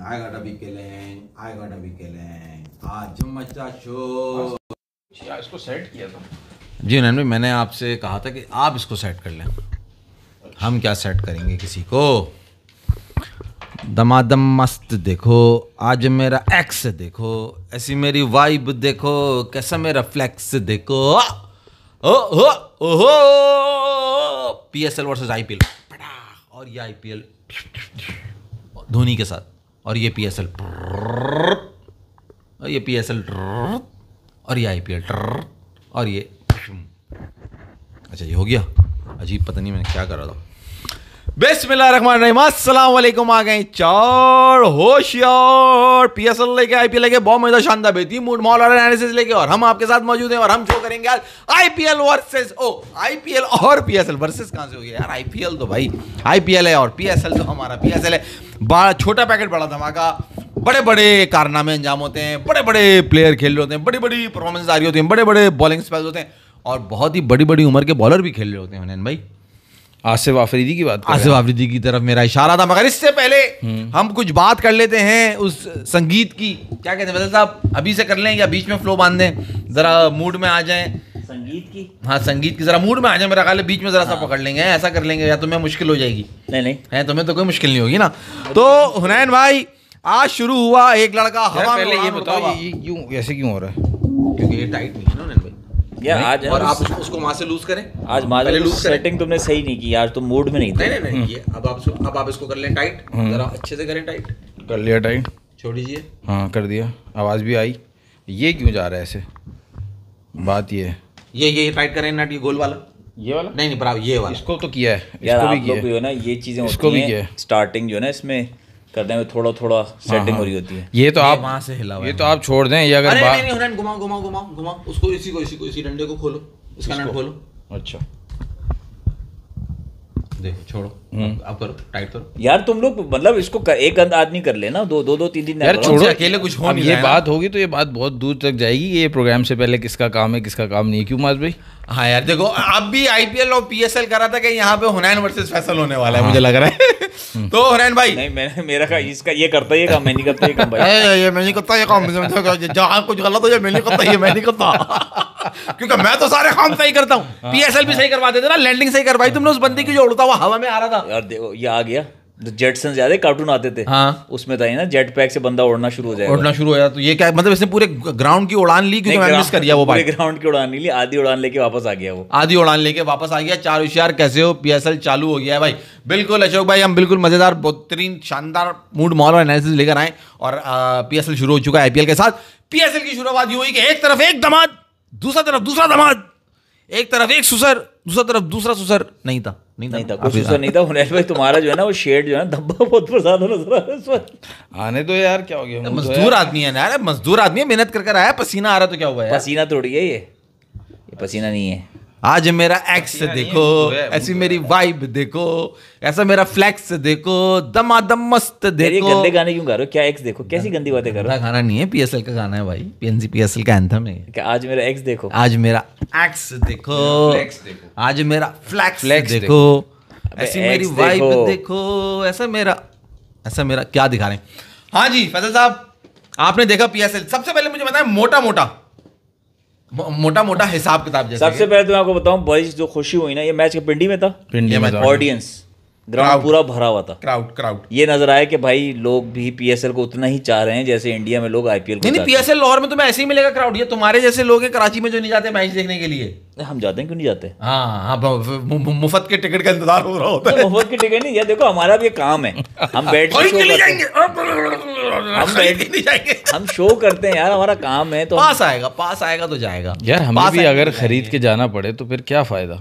I gotta be killing, I gotta be killing. आज मचा show. इसको सेट किया था जी नैन भाई, मैंने आपसे कहा था कि आप इसको सेट कर लें। हम क्या सेट करेंगे किसी को? दमादम मस्त देखो, आज मेरा एक्स देखो, ऐसी मेरी वाइब देखो, कैसा मेरा फ्लेक्स देखो। ओहो ओहो, PSL वर्सेस IPL, और ये IPL धोनी के साथ, और ये PSL, और ये PSL, और ये IPL, और ये अच्छा ये हो गया। अजीब, पता नहीं मैंने क्या कर रहा था। बिस्मिल्लाहिर्रहमानिर्रहीम, अस्सलाम वालेकुम। आ गए चार होशियार PSL लेके, IPL लेके, बहुत मजेदार शानदार बेहतरीन मूड माहौल और एनालिसिस लेके, और हम आपके साथ मौजूद हैं और हम शो करेंगे आज IPL वर्सेस IPL और PSL वर्सेस कहां से हो गया यार? IPL तो भाई IPL है और PSL तो हमारा PSL है। बड़ा छोटा पैकेट बड़ा धमाका, बड़े बड़े कारनामे अंजाम होते हैं, बड़े बड़े प्लेयर खेल रहे होते हैं, बड़ी बड़ी परफॉर्मेंस आ रही होती हैं, बड़े बड़े बॉलिंग स्पेल्स होते हैं, और बहुत ही बड़ी बड़ी उम्र के बॉलर भी खेल रहे होते हैं। हुनैन भाई, आसिफ आफरीदी की बात, आसिफ आफरीदी की तरफ मेरा इशारा था, मगर इससे पहले हम कुछ बात कर लेते हैं उस संगीत की। क्या कहते हैं फैसल साहब, अभी से कर लें या बीच में फ्लो बांध दें? जरा मूड में आ जाएं संगीत की। हाँ, संगीत की जरा मूड में आ जाए। मेरा ख्याल है बीच में जरा सा पकड़ लेंगे, ऐसा कर लेंगे, या तुम्हें मुश्किल हो जाएगी? नहीं है, तुम्हें तो कोई मुश्किल नहीं होगी ना। तो हुनैन भाई, आज शुरू हुआ एक लड़का हवा में। पहले ये बताओ ये क्यों ऐसे क्यों हो रहा है? क्योंकि ये टाइट नहीं है ना हुनैन भाई यार आज, और आप उसको वहां से लूज करें। आज माजर लूज सेटिंग तुमने सही नहीं की आज, तुम मूड में नहीं थे। नहीं ये अब आप इसको कर लें टाइट, जरा अच्छे से करें टाइट। कर लिया टाइट, छोड़ दीजिए। हाँ कर दिया, आवाज़ भी आई। ये क्यों जा रहा है ऐसे? बात ये है, ये टाइट करें नट, ये गोल वाला, ये वाला नहीं बराबर ये वाला। इसको तो किया है, यार इसको आप भी किया लोग है, जो है ना ये चीजें इसको होती भी किया हैं, है। स्टार्टिंग जो है ना इसमें करने में थोड़ा थोड़ा सेटिंग हो रही होती है। ये तो आप वहां से हिला हुआ ये है। तो आप छोड़ दें। ये अगर अरे नहीं हुनैन, घुमाओ उसको, इसी डंडे को खोलो, इसका नट खोलो। अच्छा देखो, छोड़ो, आप करो टाइट करो। यार तुम लोग मतलब इसको एक आदमी कर लेना, दो तीन यार ना छोड़ो, से अकेले कुछ हो अब नहीं ये रहा है ना। बात होगी तो ये बात बहुत दूर तक जाएगी। ये प्रोग्राम से पहले किसका काम है किसका काम नहीं है, क्यों माज भाई? हाँ यार देखो, अब भी IPL और PSL कर रहा था कि यहाँ पे हुनैन वर्सेस फैसल होने वाला है, मुझे लग रहा है। तो हुनैन भाई, नहीं मेरा का इसका ये करता ये काम, मैं नहीं करता ये काम भाई। ये मैं नहीं करता ये काम, जहाँ कुछ गलत हो जाए मैं नहीं करता, ये मैं नहीं करता क्योंकि मैं तो सारे काम सही करता हूँ। PSL भी सही करवा देते ना, लैंडिंग सही करवाई तुमने उस बंदी की जो उड़ता हुआ हवा में आ रहा था। यार देखो ये आ गया, जेटसन ज्यादा कार्टून आते थे, हाँ। उसमें था ना जेट पैक से बंदा उड़ना शुरू हो जाएगा। उड़ना शुरू हो जाता, तो ये क्या मतलब इसने पूरे ग्राउंड की उड़ान ली? क्योंकि मैंने मिस कर दिया वो बात। पूरे ग्राउंड की उड़ान नहीं ली, आधी उड़ान लेके वापस आ गया वो। आधी उड़ान लेके वापस आ गया। चार होशियार कैसे हो, PSL चालू हो गया है भाई। बिल्कुल अशोक भाई, हम बिल्कुल मजेदार बेहतरीन शानदार मूड माहौल और एनालिसिस लेकर आए, और PSL शुरू हो चुका है IPL के साथ। PSL की शुरुआत यूं हुई कि एक तरफ एक दामाद, दूसरा तरफ दूसरा दामाद, एक तरफ एक सुसर, दूसरा तरफ दूसरा सुसर। नहीं था कुछ सुसर नहीं था। हुनैन भाई तुम्हारा जो है ना वो शेड जो है ना धब्बा बहुत प्रसाद नजर आ रहा है इस वक्त। आने दो यार, क्या हो गया? मजदूर आदमी है ना यार, मजदूर आदमी है, मेहनत कर आया, पसीना आ रहा तो क्या हुआ यार? पसीना तोड़ गया ये पसीना नहीं है। आज मेरा एक्स देखो, ऐसी मेरी वाइब देखो, ऐसा मेरा फ्लैक्स देखो, दमादम मस्त ये देखो। गंदे गाने क्यों गा रहे हो? क्या एक्स देखो, कैसी गंदी बातें कर रहे हो? गाना नहीं है, PSL का गाना है भाई, PSL का एंथम है। क्या आज मेरा एक्स देखो, आज मेरा एक्स देखो, आज मेरा फ्लैक्स देखो, ऐसी एक्स मेरी वाइब देखो। देखो, ऐसा मेरा क्या दिखा रहे हैं। हाँ जी फैसल साहब, आपने देखा PSL। सबसे पहले मुझे बताएं मोटा हिसाब किताब जैसे। सबसे पहले तो मैं आपको बताऊं, बड़ी जो खुशी हुई ना, ये मैच के पिंडी में था, पिंडी में था। ऑडियंस ग्राउंड पूरा भरा हुआ था। क्राउड ये नजर आया कि भाई लोग भी PSL को उतना ही चाह रहे हैं जैसे इंडिया में लोग IPL को नहीं, चाहते हैं। PSL लाहौर में तुम्हें ऐसे ही मिलेगा क्राउड। ये तुम्हारे जैसे लोग हैं कराची में जो नहीं जाते मैच देखने के लिए। हम जाते हैं, क्यों नहीं जाते? हाँ, मुफ्त के टिकट का इंतजार हो रहा होता है। मुफ्त की टिकट नहीं, ये देखो हमारा भी काम है, हम बैठ के शो करते हैं। हम शो करते हैं यार, हमारा काम है। तो पास आएगा तो जाएगा यार। हमें भी अगर खरीद के जाना पड़े तो फिर क्या फायदा?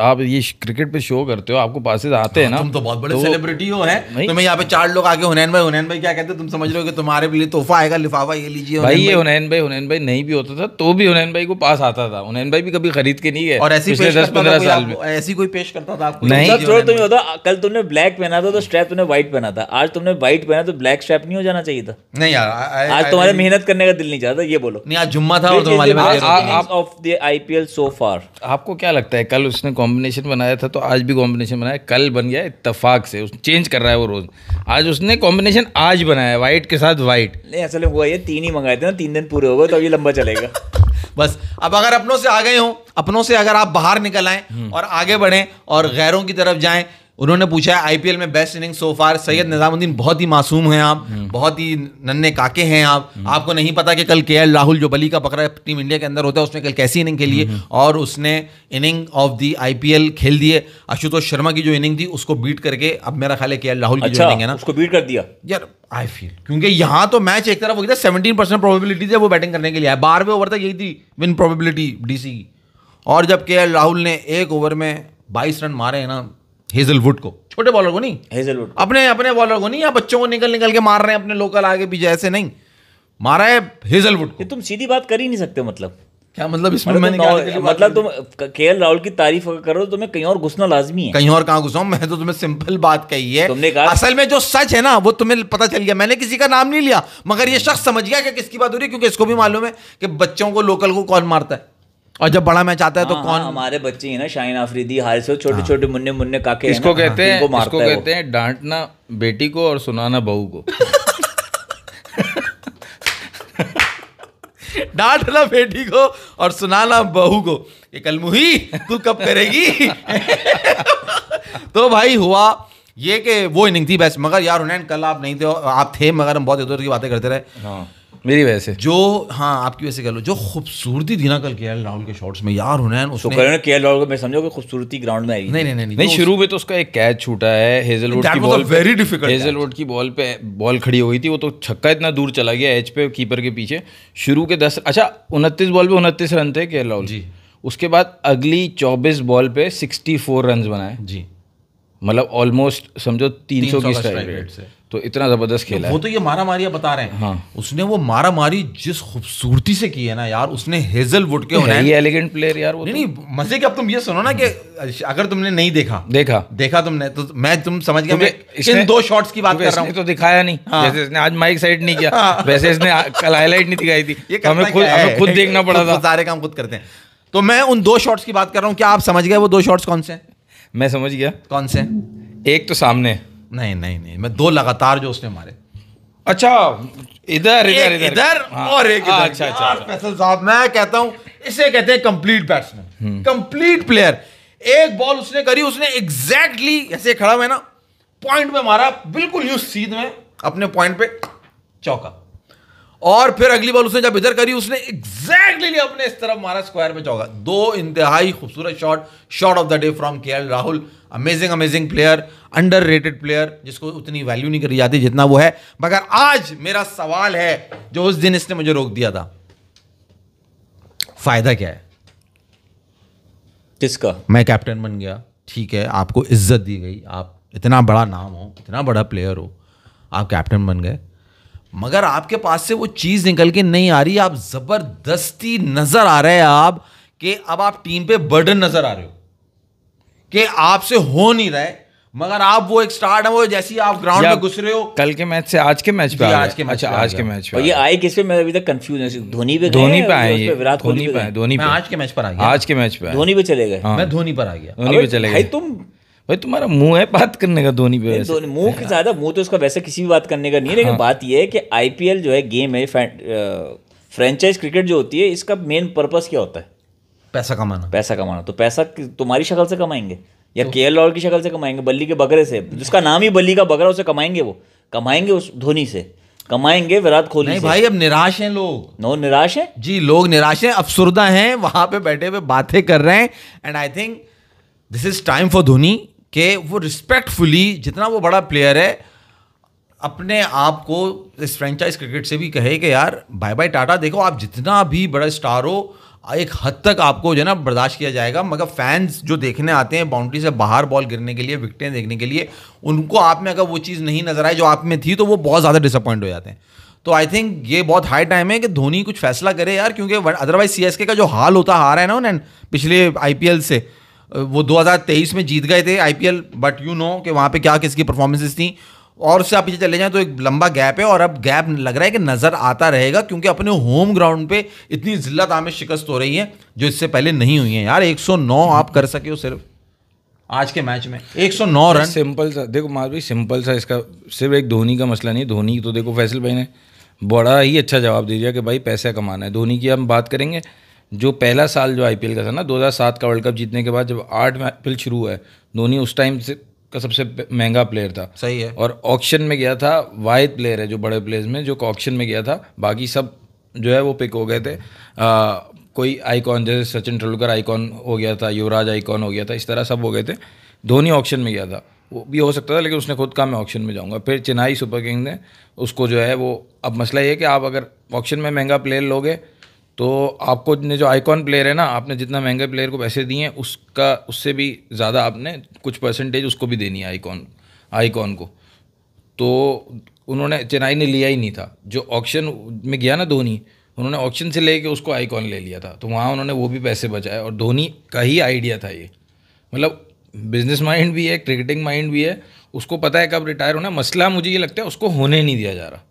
आप ये क्रिकेट पे शो करते हो, आपको पासेस आते हैं ना। तुम तो बहुत बड़े सेलिब्रिटी हो हैं। तुम्हें यहाँ पे चार लोग आके हुनैन भाई क्या कहते हैं, तुम समझ रहे हो कि तुम्हारे लिए तोहफा आएगा, लिफाफा ये लीजिए भाई। ये हुनैन भाई नहीं भी होता था तो भी हुनैन भाई को पास आता था। हुनैन भाई भी कभी खरीद के नहीं गए, और ऐसी पिछले 10-15 साल में ऐसी कोई पेश करता था नहीं। सब छोड़ो, तुम्हें बता, कल तुमने ब्लैक पहना था तो स्ट्रैप तुमने व्हाइट पहना था, आज तुमने व्हाइट पहना तो ब्लैक स्ट्रैप नहीं नहीं हो जाना चाहिए था? नहीं यार आज तुम्हारे मेहनत करने का दिल नहीं चाहता, ये बोलो। नहीं आज जुम्मा था और तुम्हें वाले ऑफ द आईपीएल सो फार। आपको क्या लगता है, कल उसने कॉम्बिनेशन बनाया था तो आज भी कॉम्बिनेशन बनाया, कल बन गया इत्तेफाक से, चेंज कर रहा है वो रोज। आज उसने कॉम्बिनेशन आज बनाया वाइट के साथ वाइट। नहीं असल में हुआ ये 3 ही मंगाए थे ना, 3 दिन पूरे हो गए तो अभी लंबा चलेगा। बस अब अगर अपनों से आ गए हो, अपनों से अगर आप बाहर निकल आए और आगे बढ़ें और गैरों की तरफ जाएं। उन्होंने पूछा है आईपीएल में बेस्ट इनिंग सो फार। सैयद निजामुद्दीन, बहुत ही मासूम हैं आप, बहुत ही नन्हे काके हैं आप। आपको नहीं पता कि कल केएल राहुल जो बली का बकरा टीम इंडिया के अंदर होता है, उसने कल कैसी इनिंग खेली है और उसने इनिंग ऑफ दी आईपीएल खेल दी है। आशुतोष शर्मा की जो इनिंग थी उसको बीट करके अब मेरा ख्याल है केएल राहुल की जो इनिंग है ना उसको बीट कर दिया यार। आई फील क्योंकि यहाँ तो मैच एक तरफ हो गया था, 17% प्रोबेबिलिटी है वो बैटिंग करने के लिए आया। 12वें ओवर तक यही थी विन प्रोबेबिलिटी डीसी की। और जब केएल राहुल ने एक ओवर में 22 रन मारे हैं ना, हेजलवुड को, छोटे बॉलर को नहीं, हेजलवुड अपने बॉलर को नहीं, या बच्चों को निकल के मार रहे हैं अपने लोकल आगे पीछे, ऐसे नहीं मारा है हेजलवुड को। ये तुम सीधी बात कर ही नहीं सकते। मतलब क्या मतलब इसमें मैंने क्या मतलब तुम केएल राहुल की तारीफ अगर करो तो तुम्हें कहीं और घुसना लाजमी है। कहीं और कहाँ घुसाऊं? मैं तो तुम्हें सिंपल बात कही है। तुमने कहा असल में जो सच है ना वो तुम्हें पता चल गया। मैंने किसी का नाम नहीं लिया, मगर ये शख्स समझ गया कि किसकी बात हो रही है, क्योंकि इसको भी मालूम है कि बच्चों को लोकल को कौन मारता है और जब बड़ा मैच आता है तो कौन। हमारे बच्चे हैं ना, शाहीन आफरीदी, हारिस, छोटे छोटे मुन्ने मुन्ने काके। इसको कहते हैं डांटना बेटी को और सुनाना बहू को। डांटना बेटी को और सुनाना बहू को। ये कलमुही तू कब करेगी? तो भाई हुआ ये कि वो इनिंग थी बेस्ट। मगर यार हुनैन कल आप नहीं थे, आप थे मगर हम बहुत इधर की बातें करते रहे। हाँ मेरी वजह से जो, हाँ आपकी वजह से कह लो, जो खूबसूरती थी ना कल केएल राहुल के शॉट्स में यार हुनैन उसने केएल राहुल को मैं समझो कि खूबसूरती ग्राउंड में आई। नहीं शुरू में तो उसका एक कैच छूटा है हेजलवुड की बॉल, वेरी डिफिकल्ट। हेजलवुड की बॉल पे बॉल खड़ी हो गई थी, वो तो छक्का इतना दूर चला गया एज पे कीपर के पीछे। शुरू के 29 बॉल पे 29 रन थे केएल राहुल जी। उसके बाद अगली 24 बॉल पे 64 रन बनाए जी, मतलब ऑलमोस्ट समझो 300 की स्ट्राइक रेट से। तो इतना जबरदस्त खेला है वो। तो ये मारा मारिया बता रहे हैं। हाँ उसने वो मारा मारी जिस खूबसूरती से की है ना यार, उसने हेजलवुड के होना ये एलिगेंट प्लेयर यार वो। नहीं मजे के। अब तुम ये सुनो ना कि अगर तुमने नहीं देखा तुमने तो मैं तुम समझ गया मैं इन 2 शॉट्स की बात कर रहा हूँ। तो दिखाया नहीं, जैसे इसने आज माइक साइड नहीं किया वैसे इसने कल हाईलाइट नहीं दिखाई थी, हमें खुद देखना पड़ा था। सारे काम खुद करते हैं। तो मैं उन 2 शॉट्स की बात कर रहा हूँ। क्या आप समझ गए वो 2 शॉट्स कौन से हैं? मैं समझ गया कौन से। एक तो सामने, नहीं मैं 2 लगातार जो उसने मारे। अच्छा इधर और एक इधर। अच्छा फैसल साहब, मैं कहता हूं इसे कहते हैं कंप्लीट बैट्समैन, कंप्लीट प्लेयर। एक बॉल उसने करी, उसने एग्जैक्टली ऐसे खड़ा हुआ है ना, पॉइंट पे मारा, बिल्कुल यूं सीध में अपने पॉइंट पे चौका। और फिर अगली बॉल उसने जब इधर करी, उसने एग्जैक्टली अपने इस तरफ मारा, स्क्वायर पे चौका। 2 इंतहाई खूबसूरत shot of the day from KL Rahul. Amazing player, underrated player, जिसको उतनी वैल्यू नहीं करी जाती जितना वो है। मगर आज मेरा सवाल है, जो उस दिन इसने मुझे रोक दिया था, फायदा क्या है किसका? मैं कैप्टन बन गया, ठीक है, आपको इज्जत दी गई, आप इतना बड़ा नाम हो, इतना बड़ा प्लेयर हो, आप कैप्टन बन गए, मगर आपके पास से वो चीज़ निकल के नहीं आ रही। आप ज़बरदस्ती नज़र आ रहे हैं आप कि अब आप टीम पे बर्डन नज़र आ रहे हो कि आपसे हो नहीं रहा है। मगर आप वो एक स्टार्ट है, वो जैसे ही आप ग्राउंड में घुस रहे हो। कल के मैच से आज के मैच पे आज के मैच पे ये आए किस पे? मैं अभी तक कंफ्यूज हूं। धोनी पे आए, विराट कोहली पे, धोनी पे। आज के मैच पर आ गया, आज के मैच पे धोनी पे चले गए। मैं धोनी पर आ गया, धोनी पे चले गए। भाई तुम्हारा मुंह है बात करने का धोनी पे। मुंह के ज्यादा मुंह तो उसका वैसे किसी भी बात करने का नहीं है, लेकिन बात यह है कि आईपीएल जो है गेम है, फ्रेंचाइज क्रिकेट जो होती है, इसका मेन पर्पस क्या होता है? पैसा कमाना। तो पैसा तुम्हारी शक्ल से कमाएंगे या केएल राहुल की शक्ल से कमाएंगे? बल्ली के बकरे से, जिसका नाम ही बल्ली का बकरा, उसे कमाएंगे। वो कमाएंगे उस धोनी से, कमाएंगे विराट कोहली से। भाई अब निराश हैं लोग। निराश है जी, लोग निराश हैं, अफसुर्दा हैं, वहां पे बैठे हुए बातें कर रहे हैं। And I think this is time for Dhoni कि वो रिस्पेक्टफुली, जितना वो बड़ा प्लेयर है, अपने आप को इस फ्रेंचाइज क्रिकेट से भी कहे कि यार बाय बाय टाटा। देखो आप जितना भी बड़ा स्टार हो, एक हद तक आपको जो है ना बर्दाश्त किया जाएगा, मगर फैंस जो देखने आते हैं बाउंड्री से बाहर बॉल गिरने के लिए, विकेटें देखने के लिए, उनको आप में अगर वो चीज़ नहीं नजर आए जो आप में थी, तो वो बहुत ज़्यादा डिसअपॉइंट हो जाते हैं। तो आई थिंक ये बहुत हाई टाइम है कि धोनी कुछ फैसला करे यार, क्योंकि अदरवाइज सीएसके का जो हाल होता आ रहा है ना उन्हें पिछले आईपीएल से, वो 2023 में जीत गए थे आईपीएल, बट यू नो कि वहाँ पे क्या किसकी परफॉर्मेंसेस थी, और उससे आप पीछे चले जाएं तो एक लंबा गैप है, और अब गैप लग रहा है कि नजर आता रहेगा, क्योंकि अपने होम ग्राउंड पे इतनी जिल्लत आमेज शिकस्त हो रही है जो इससे पहले नहीं हुई है यार। 109 आप कर सके हो सिर्फ आज के मैच में, 109 रन। सिंपल सा देखो मार भाई, सिंपल सा, इसका सिर्फ एक धोनी का मसला नहीं। धोनी तो देखो फैसल भाई ने बड़ा ही अच्छा जवाब दे दिया कि भाई पैसा कमाना है। धोनी की हम बात करेंगे, जो पहला साल जो आईपीएल का था ना 2007 का वर्ल्ड कप जीतने के बाद, जब 8 आईपीएल शुरू हुआ है, धोनी उस टाइम से का सबसे महंगा प्लेयर था। सही है। और ऑक्शन में गया था, वाहिद प्लेयर है जो बड़े प्लेयर्स में जो ऑक्शन में गया था, बाकी सब जो है वो पिक हो गए थे। कोई आइकॉन जैसे सचिन तेंदुलकर आइकॉन हो गया था, युवराज आइकॉन हो गया था, इस तरह सब हो गए थे। धोनी ऑक्शन में गया था, वो भी हो सकता था, लेकिन उसने खुद कहा मैं ऑक्शन में जाऊंगा। फिर चेन्नई सुपर किंग ने उसको जो है वो, अब मसला ये है कि आप अगर ऑक्शन में महंगा प्लेयर लोगे तो आपको ने जो आइकॉन प्लेयर है ना, आपने जितना महंगे प्लेयर को पैसे दिए हैं उसका उससे भी ज़्यादा आपने कुछ परसेंटेज उसको भी देनी है आइकॉन को। तो उन्होंने, चेन्नई ने लिया ही नहीं था। जो ऑक्शन में गया ना धोनी, उन्होंने ऑक्शन से लेके उसको आइकॉन ले लिया था, तो वहाँ उन्होंने वो भी पैसे बचाए। और धोनी का ही आइडिया था ये, मतलब बिजनेस माइंड भी है, क्रिकेटिंग माइंड भी है, उसको पता है कब रिटायर होना। मसला मुझे ये लगता है उसको होने नहीं दिया जा रहा।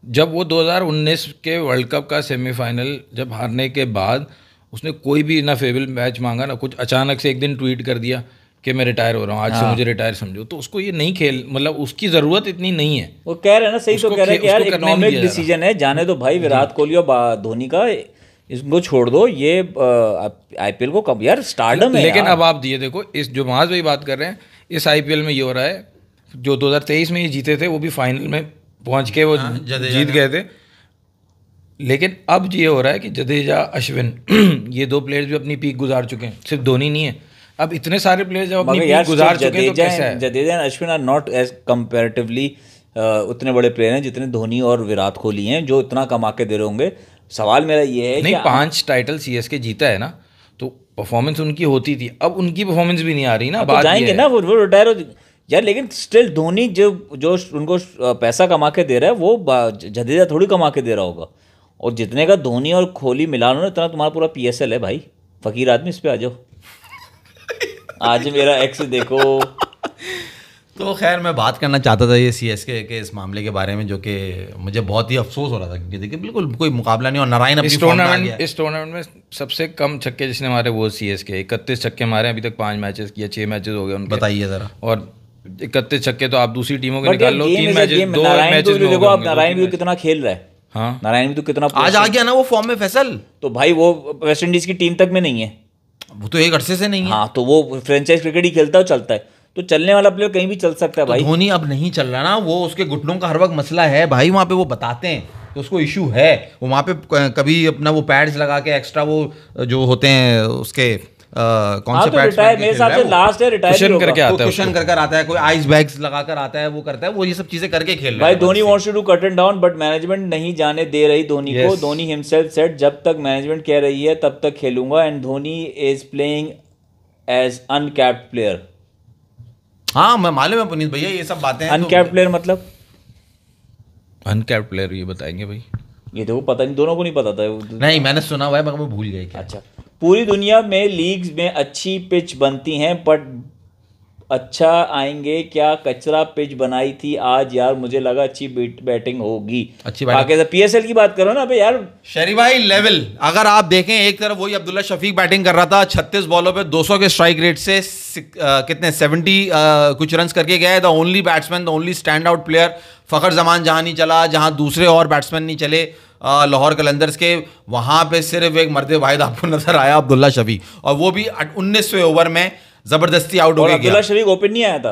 जब वो 2019 के वर्ल्ड कप का सेमीफाइनल जब हारने के बाद उसने कोई भी ना फेवरेट मैच मांगा ना कुछ, अचानक से एक दिन ट्वीट कर दिया कि मैं रिटायर हो रहा हूँ, आज से मुझे रिटायर समझो। तो उसको ये नहीं खेल, मतलब उसकी ज़रूरत इतनी नहीं है। वो कह रहे हैं ना, सही तो कह रहे हैं कि यार इकोनॉमिक डिसीजन है, जाने दो भाई विराट कोहली और धोनी का, इसको छोड़ दो। ये आईपीएल को कब यार स्टारडम है। लेकिन अब आप ये देखो, इस जो महाज भाई बात कर रहे हैं, इस आईपीएल में ये हो रहा है, जो 2023 में ये जीते थे वो भी फाइनल में पहुंच के वो जीत गए थे। लेकिन अब ये हो रहा है कि जडेजा, अश्विन ये दो प्लेयर्स भी अपनी पीक गुजार चुके हैं, सिर्फ धोनी नहीं है। अब इतने सारे प्लेयर्स जब अपनी पीक गुजार चुके हैं तो कैसा है? Jadeja and Ashwin are not as comparatively उतने बड़े प्लेयर हैं जितने धोनी और विराट कोहली हैं, जो इतना कमा के दे रहे होंगे। सवाल मेरा ये है नहीं, 5 टाइटल सीएसके जीता है ना, तो परफॉर्मेंस उनकी होती थी, अब उनकी परफॉर्मेंस भी नहीं आ रही ना। तो जाएंगे ना वो रिटायर हो यार। लेकिन स्टिल धोनी जो उनको पैसा कमा के दे रहा है वो जडेजा थोड़ी कमा के दे रहा होगा। और जितने का धोनी और कोहली मिला लो ना, इतना तुम्हारा पूरा पीएसएल है भाई। फकीर आदमी, इस पे आ जाओ। आज मेरा एक्स देखो। तो खैर मैं बात करना चाहता था ये सीएसके के इस मामले के बारे में, जो कि मुझे बहुत ही अफसोस हो रहा था, क्योंकि देखिए बिल्कुल कोई मुकाबला नहीं। और नारायण अपनी फॉर्म में आ गया। इस टूर्नामेंट में सबसे कम छक्के जिसने मारे वो सीएसके, 31 छक्के मारे अभी तक, 5 मैचेस किया, 6 मैचेस हो गए उनके। बताइए जरा। और 31 छक्के तो आप दूसरी टीमों के निकाल लो, 3 मैचेस, 2 मैचेस में देखो आप नारायण भी कितना खेल रहा है। हाँ, नारायण भी तो कितना आज आ गया ना वो फॉर्म में फैसल। तो भाई वो वेस्ट इंडीज की टीम तक में नहीं है, वो तो एक अरसे से नहीं है। हाँ, तो वो फ्रेंचाइज क्रिकेट ही खेलता है, चलता है। तो चलने वाला प्लेयर कहीं भी चल सकता है भाई। तो धोनी अब नहीं चल रहा ना, वो उसके घुटनों का हर वक्त मसला है भाई। वहाँ पे वो बताते हैं कि उसको इशू है। वो वहाँ पे कभी अपना वो पैड्स लगा के एक्स्ट्रा वो जो होते हैं उसके कौन से पैड्स, मेरे हिसाब से लास्ट है रिटायर करके आता है, कुशन कर आता है, कोई आइस बैग्स लगा कर आता है, वो करता है, वो ये सब चीजें करके खेल रहा है भाई। Dhoni wants to do cut and down, but management नहीं जाने दे रही धोनी को। धोनी हिमसेल्फ सेड जब तक मैनेजमेंट कह रही है तब तक खेलूंगा। And Dhoni is playing as uncapped player. हाँ, मैं मालूम है पुनीत भैया, ये सब बातें। अनकैप्ड प्लेयर मतलब अनकैप्ड प्लेयर ये बताएंगे भाई। ये देखो पता नहीं, दोनों को नहीं पता था। नहीं, मैंने सुना हुआ है मगर मैं भूल गया क्या। अच्छा, पूरी दुनिया में लीग्स में अच्छी पिच बनती हैं, बट अच्छा आएंगे क्या? कचरा पिच बनाई थी आज यार, मुझे लगा अच्छी बैटिंग होगी। अच्छी बात है। पीएसएल की बात करो ना भाई यार। शरी भाई लेवल अगर आप देखें, एक तरफ वही अब्दुल्ला शफीक बैटिंग कर रहा था, 36 बॉलों पे 200 के स्ट्राइक रेट से कितने 70 कुछ रन्स करके गया है। The only batsman, the only stand out player. Fakhar Zaman जहां नहीं चला, जहां दूसरे और बैट्समैन नहीं चले लाहौर कलंदर्स के, वहां पे सिर्फ एक मर्द वाहिद आपको नजर आया, अब्दुल्ला शफीक, और वो भी 19वें ओवर में जबरदस्ती आउट हो गया। अब्दुल्ला शफीक ओपन नहीं आया था।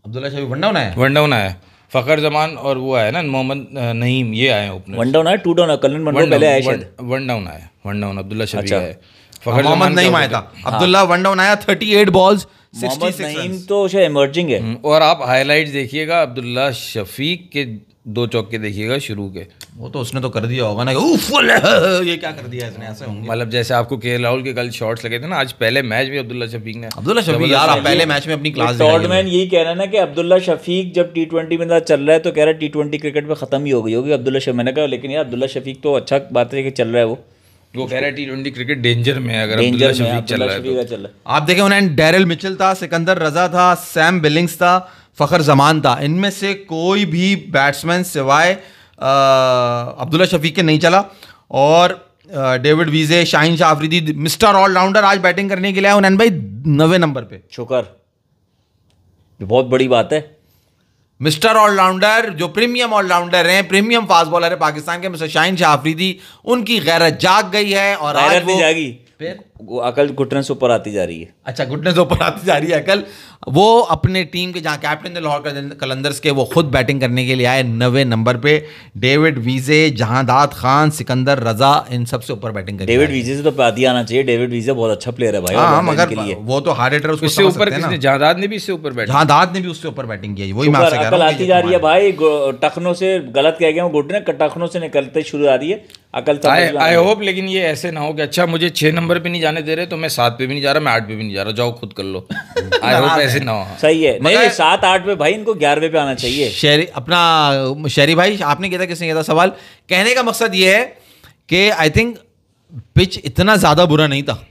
अब्दुल्ला शफीक वन डाउन आया, वन डाउन आया। फखर जमान और वो आया ना मोहम्मद नईम, ये आए ओपनर। वन डाउन आया, 2 डाउन, कलन मंडो पहले आया शायद। वन डाउन आया, वन डाउन अब्दुल्ला शफीक आया। फखर मोहम्मद नईम आया था, अब्दुल्ला वन डाउन आया, 38 बॉल्स 66 नईम तो शायद इमर्जिंग है। और आप हाईलाइट्स देखिएगा, अब्दुल्ला शफीक के 2 चौके देखिएगा शुरू के, वो तो उसने तो कर दिया होगा ना, ये क्या कर दिया इसने, ऐसे होंगे। मतलब जैसे आपको केएल राहुल के कल शॉट्स लगे थे ना, आज पहले मैच भी अब्दुल्ला शफीक ने, अब्दुल्ला शफीक यार आप पहले मैच में अपनी क्लास टॉडमैन यही कह रहा है ना कि अब्दुल्ला शफीक जब T20 में चल रहा है तो कह रहा है T20 क्रिकेट में खत्म ही हो गई होगी अब्दुल्ला शफीक। मैंने कहा लेकिन यार अब्दुल्ला शफीक तो अच्छा बात है कि चल रहा है, वो कह रहा है T20 क्रिकेट डेंजर में है अगर अब्दुल्ला शफीक चल रहा है तो। आप देखें उन्हें डैरिल मिचेल था, सिकंदर रजा था, सैम बिलिंग्स था, फ़खर जमान था, इनमें से कोई भी बैट्समैन सिवाय अब्दुल्ला शफीक के नहीं चला। और David Wiese, Shaheen Shah Afridi, mister all rounder आज बैटिंग करने के लिए आए उन्नैन भाई 90 नंबर पे। शुक्र, बहुत बड़ी बात है। मिस्टर ऑलराउंडर जो प्रीमियम ऑलराउंडर हैं, प्रीमियम फास्ट बॉलर है पाकिस्तान के, मिस्टर शाहीन शाह अफरीदी, उनकी गैरत जाग गई है। और आज नहीं जागी, फिर वो अकल घुटने से ऊपर आती जा रही है। अच्छा, घुटने से ऊपर आती जा रही है अकल। वो अपने टीम के जहां कैप्टन थे लाहौर कलंदर्स के, वो खुद बैटिंग करने के लिए आए 90 नंबर पे। डेविड वीजे, जहांदाद खान, सिकंदर रजा, इन सबसे ऊपर बैटिंग करी। डेविड वीजे से तो बात ही आना चाहिए। डेविड वीजे बहुत अच्छा प्लेयर है भाई। हाँ, मगर वो तो हार्ड हिटर, उसको इससे समझ ऊपर सकते हैं ना। किसने? जहादाद ने भी इससे ऊपर बैटिंग, जहांदाद ने भी उससे ऊपर बैटिंग की है। वही मैं आपसे कह अकल रहा हूँ आती जा रही है भाई। टखनों से गलत कह गया हूँ, घुटने टखनों से निकलते शुरू आ रही है अकल तो। आई होप लेकिन ये ऐसे ना हो कि अच्छा मुझे 6 नंबर पे नहीं जाने दे रहे तो मैं 7 पे भी नहीं जा रहा, मैं 8 पे भी नहीं जा रहा, जाओ खुद कर लो। आई होप ऐसे ना हो। सही है। नहीं 7-8 पे भाई, इनको 11वें पे आना चाहिए। शहरी भाई, आपने किया था, किसने किया था सवाल? कहने का मकसद ये है कि आई थिंक पिच इतना ज़्यादा बुरा नहीं था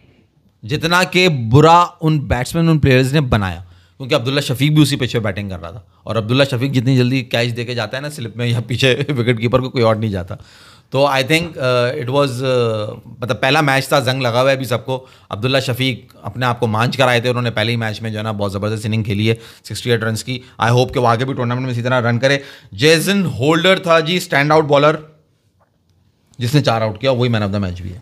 जितना कि बुरा उन बैट्समैन, उन प्लेयर्स ने बनाया। क्योंकि अब्दुल्ला शफीक भी उसी पिच पे बैटिंग कर रहा था, और अब्दुल्ला शफीक जितनी जल्दी कैच दे के जाता है ना स्लिप में या पीछे विकेट कीपर को कोई और नहीं जाता। तो आई थिंक इट वाज मतलब पहला मैच था, जंग लगा हुआ है अभी सबको। अब्दुल्ला शफीक अपने आप को मांझ कर आए थे, उन्होंने पहले ही मैच में जो है ना बहुत ज़बरदस्त इनिंग खेली है 68 रन की। आई होप कि वो आगे भी टूर्नामेंट में इसी तरह रन करे। जेसन होल्डर था जी स्टैंड आउट बॉलर, जिसने 4 आउट किया, वही मैन ऑफ द मैच भी है।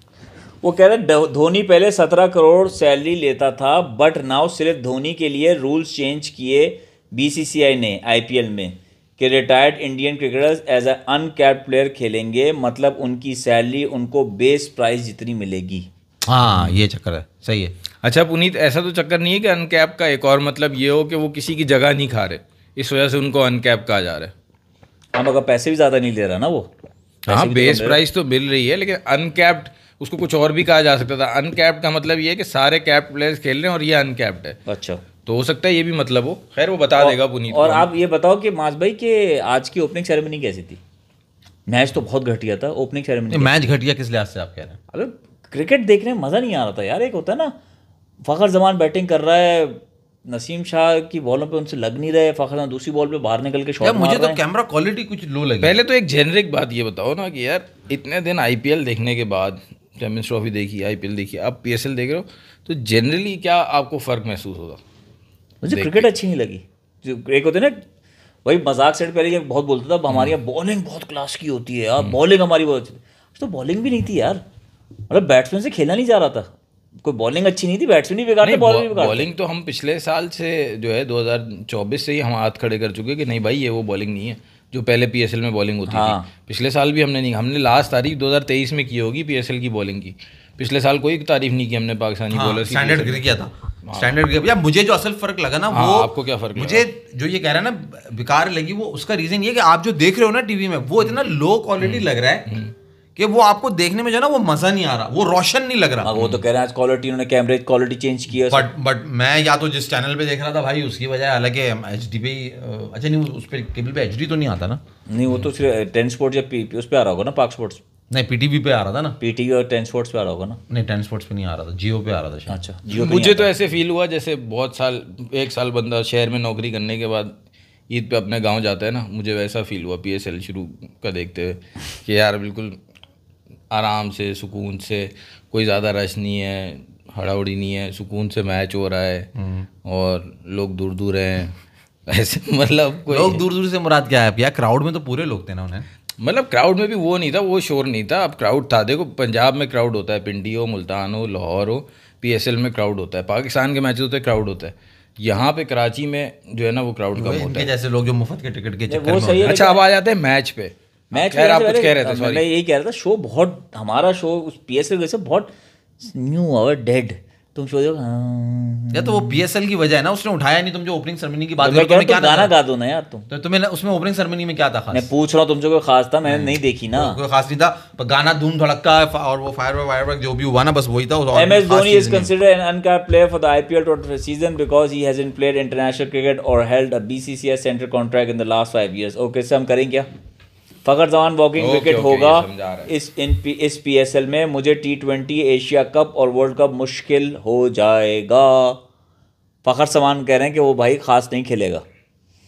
वो कह रहे धोनी पहले 17 करोड़ सैलरी लेता था, बट नाउ सिर्फ धोनी के लिए रूल्स चेंज किए बीसीसीआई ने आईपीएल में कि retired Indian cricketers as a uncapped player खेलेंगे, मतलब उनकी सैलरी उनको बेस प्राइस जितनी मिलेगी। हाँ, ये चक्कर है, सही है। अच्छा पुनीत, ऐसा तो चक्कर नहीं है कि अनकैप का एक और मतलब ये हो कि वो किसी की जगह नहीं खा रहे, इस वजह से उनको अनकैप कहा जा रहा है? हाँ, मगर पैसे भी ज़्यादा नहीं ले रहा ना वो। हाँ, बेस प्राइस तो मिल रही है, लेकिन अनकैप्ड उसको कुछ और भी कहा जा सकता था। अनकैप्ड का मतलब ये है कि सारे कैप्ड प्लेयर्स खेल रहे हैं और ये अनकैप्ड है। अच्छा, तो हो सकता है ये भी मतलब हो। खैर वो बता देगा पुनीत। और आप ये बताओ कि मास भाई कि आज की ओपनिंग सेरेमनी कैसी थी? मैच तो बहुत घटिया था, ओपनिंग सेरेमनी। मैच घटिया किस लिहाज से आप कह रहे हैं? अबे क्रिकेट देखने में मज़ा नहीं आ रहा था यार। एक होता है ना, फ़खर जमान बैटिंग कर रहा है, नसीम शाह की बॉलों पे उनसे लग नहीं रहे, फ़खर जमान दूसरी बॉल पे बाहर निकल के शॉट मार मुझे रहे तो हैं। कैमरा क्वालिटी कुछ लो लगी। पहले तो एक जेनरिक बात ये बताओ ना कि यार इतने दिन आईपीएल देखने के बाद, चैंपियंस ट्रॉफी देखी, आईपीएल देखी, अब पीएसएल देख रहे हो, तो जनरली क्या आपको फ़र्क महसूस होगा? मुझे क्रिकेट अच्छी नहीं लगी। जो एक होते ना, वही मजाक सेट पहले ये बहुत बोलता था हमारी यहाँ बॉलिंग बहुत क्लास की होती है यार, बॉलिंग हमारी बहुत अच्छी। तो बॉलिंग भी नहीं थी यार, मतलब बैट्समैन से खेला नहीं जा रहा था। कोई बॉलिंग अच्छी नहीं थी, बैट्समैन भी बेकार थे, बॉलर भी बेकार थे। बॉलिंग तो हम पिछले साल से जो है 2024 से ही हम हाथ खड़े कर चुके कि नहीं भाई ये वो बॉलिंग नहीं है जो पहले पीएसएल में बॉलिंग होती थी। पिछले साल भी हमने लास्ट तारीफ 2023 में की होगी पीएसएल की बॉलिंग की। पिछले साल कोई तारीफ नहीं की हमने पाकिस्तानी बॉलर की। स्टैंडर्ड गिर गया था, स्टैंडर्ड गिर गया। मुझे जो असल फर्क लगा ना, वो आपको क्या फर्क मुझे जो ये कह रहा है ना बेकार लगी, वो उसका रीजन ये कि आप जो देख रहे हो ना टीवी में, वो इतना लो क्वालिटी लग रहा है कि वो आपको देखने में जो है ना वो मजा नहीं आ रहा, वो रोशन नहीं लग रहा। वो तो कह रहे हैं आज क्वालिटी उन्होंने कैमरे क्वालिटी चेंज की है। बट मैं या तो जिस चैनल पे देख रहा था भाई उसकी वजह अलग है, एचडी पे। अच्छा नहीं, उस पे केबल पे एचडी तो नहीं आता ना? नहीं, वो तो सिर्फ 10 स्पोर्ट्स या उस पे आ रहा होगा ना, पाक स्पोर्ट्स। नहीं, पीटीवी पे आ रहा था ना। पीटीवी और 10 स्पोर्ट्स पे आ रहा होगा ना? नहीं, 10 स्पोर्ट्स पे नहीं आ रहा था, जियो पे आ रहा था शायद। अच्छा, जियो पे मुझे तो ऐसे फील हुआ जैसे बहुत साल, 1 साल बंदा शहर में नौकरी करने के बाद ईद पे अपने गांव जाता है ना, मुझे वैसा फील हुआ पीएसएल शुरू का देखते हुए कि यार बिल्कुल आराम से, सुकून से, कोई ज़्यादा रश नहीं है, हड़ाउड़ी नहीं है, सुकून से मैच हो रहा है और लोग दूर दूर हैं। ऐसे मतलब कोई लोग दूर दूर से मुराद क्या है? यार क्राउड में तो पूरे लोग थे ना उन्हें। मतलब क्राउड में भी वो नहीं था, वो शोर नहीं था। अब क्राउड था, देखो पंजाब में क्राउड होता है, पिंडी हो, मुल्तान हो, लाहौर हो, पीएसएल में क्राउड होता है, पाकिस्तान के मैचेस होते हैं क्राउड होता है। यहाँ पे कराची में जो है ना वो क्राउड कम होता है। जैसे लोग जो मुफ्त के टिकट के चक्कर वो में सही है। अच्छा, अब आ जाते हैं मैच पे। मैच खैर आप कुछ कह रहे थे, मैं सॉरी। यही कह रहा था, शो बहुत, हमारा शो उस पीएसएल वजह से बहुत न्यू और डेड। तुम शो देखो। या तो वो पीएसएल की वजह है ना, उसने उठाया नहीं। तुम जो ओपनिंग सेरेमनी की बात मैं कर रहे हो, गाना गा दो ना यार तुम। तो तुम्हें उसमें ओपनिंग सेरेमनी में क्या था खास? मैं पूछ रहा हूँ तुमसे, कोई खास था? मैंने नहीं देखी ना। कोई खास नहीं था, पर गाना धूम धड़का और वो फायरवर्क जो भी हुआ ना, बस वही था। MS Dhoni is considered an uncapped player for the IPL season because he hasn't played international cricket or held a BCCI central contract in the last 5 years. Okay, से हम करें क्या? फ़खर जमान वॉकिंग विकेट होगा इस पीएसएल में। मुझे T20, Asia cup और world cup मुश्किल हो जाएगा। फ़खर जमान कह रहे हैं कि वो भाई खास नहीं खेलेगा।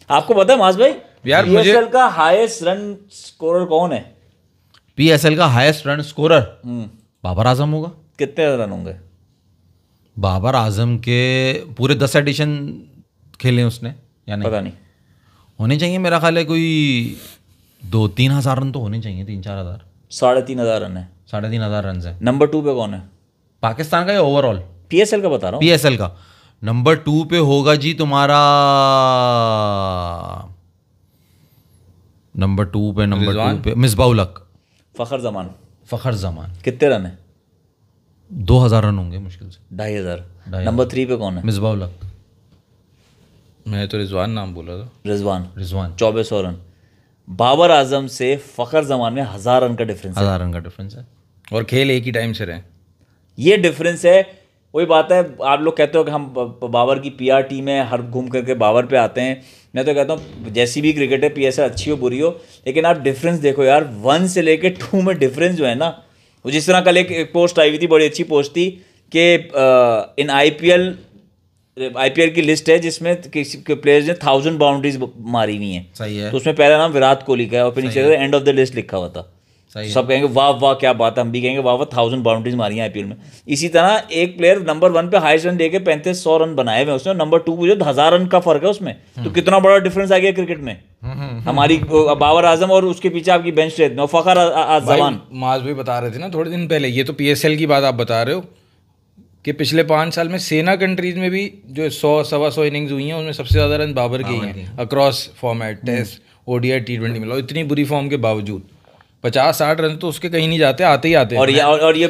आपको पता है मास भाई यार, मुझे- PSL का हाईएस्ट रन स्कोरर कौन है? PSL का highest run scorer Babar Azam होगा। कितने रन होंगे? बाबर आजम के पूरे 10 एडिशन खेले उसने या नहीं? पता नहीं। होने चाहिए मेरा ख्याल है कोई 2-3 हज़ार रन तो होने चाहिए, 3-4 हज़ार। 3,500 रन है। 3,500 रन है। नंबर 2 पे कौन है? पाकिस्तान का या ओवरऑल? PSL का बता रहा हूँ। PSL का नंबर 2 पे होगा जी तुम्हारा, नंबर 2 पे मिसबाउल हक, फखर जमान। फखर जमान। कितने रन है? 2,000 रन होंगे मुश्किल से। 2,500। नंबर 3 पे कौन है? मिसबाउल हक। मैं तो रिजवान नाम बोला था। रिजवान। रिजवान 2400 रन। बाबर आजम से फखर जमान में 1000 रन का डिफरेंस है। 1,000 रन का डिफरेंस है। और खेल एक ही टाइम से रहे। ये डिफरेंस है। वही बात है, आप लोग कहते हो कि हम बाबर की PR टीम है, हर घूम करके बाबर पे आते हैं। मैं तो कहता हूँ जैसी भी क्रिकेट है, PSL अच्छी हो बुरी हो, लेकिन आप डिफरेंस देखो यार, 1 से लेके 2 में डिफरेंस जो है ना, वो जिस तरह कल एक पोस्ट आई हुई थी, बड़ी अच्छी पोस्ट थी कि इन IPL की लिस्ट है जिसमें किसी के प्लेयर्स ने 1000 बाउंड्रीज मारी हुई हैं। सही है। तो उसमें पहला नाम विराट कोहली का है और फिर नीचे एंड ऑफ द लिस्ट लिखा हुआ था। सही सब कहेंगे वाह वाह क्या बात है, हम भी कहेंगे वाह वाह 1000 बाउंड्रीज मारी हैं IPL में। इसी तरह एक प्लेयर नंबर 1 पे हाईएस्ट रन देके 3500 रन बनाए हुए उसने, नंबर 2 पे जो 1000 रन का फर्क है उसमें, तो कितना बड़ा डिफरेंस आ गया क्रिकेट में। हमारी बाबर आजम और उसके पीछे आपकी बेंच स्ट्रेंथ में फखर जमान। माज भाई बता रहे थे ना थोड़े दिन पहले, ये तो PSL की बात आप बता रहे हो कि पिछले 5 साल में सेना कंट्रीज में भी जो 100-125 इनिंग्स हुई हैं उसमें सबसे ज़्यादा रन बाबर के ही हैं across format, test, ODI, T20 मिला। इतनी बुरी फॉर्म के बावजूद 50-60 रन तो उसके कहीं नहीं जाते, आते ही आते हैं। और ये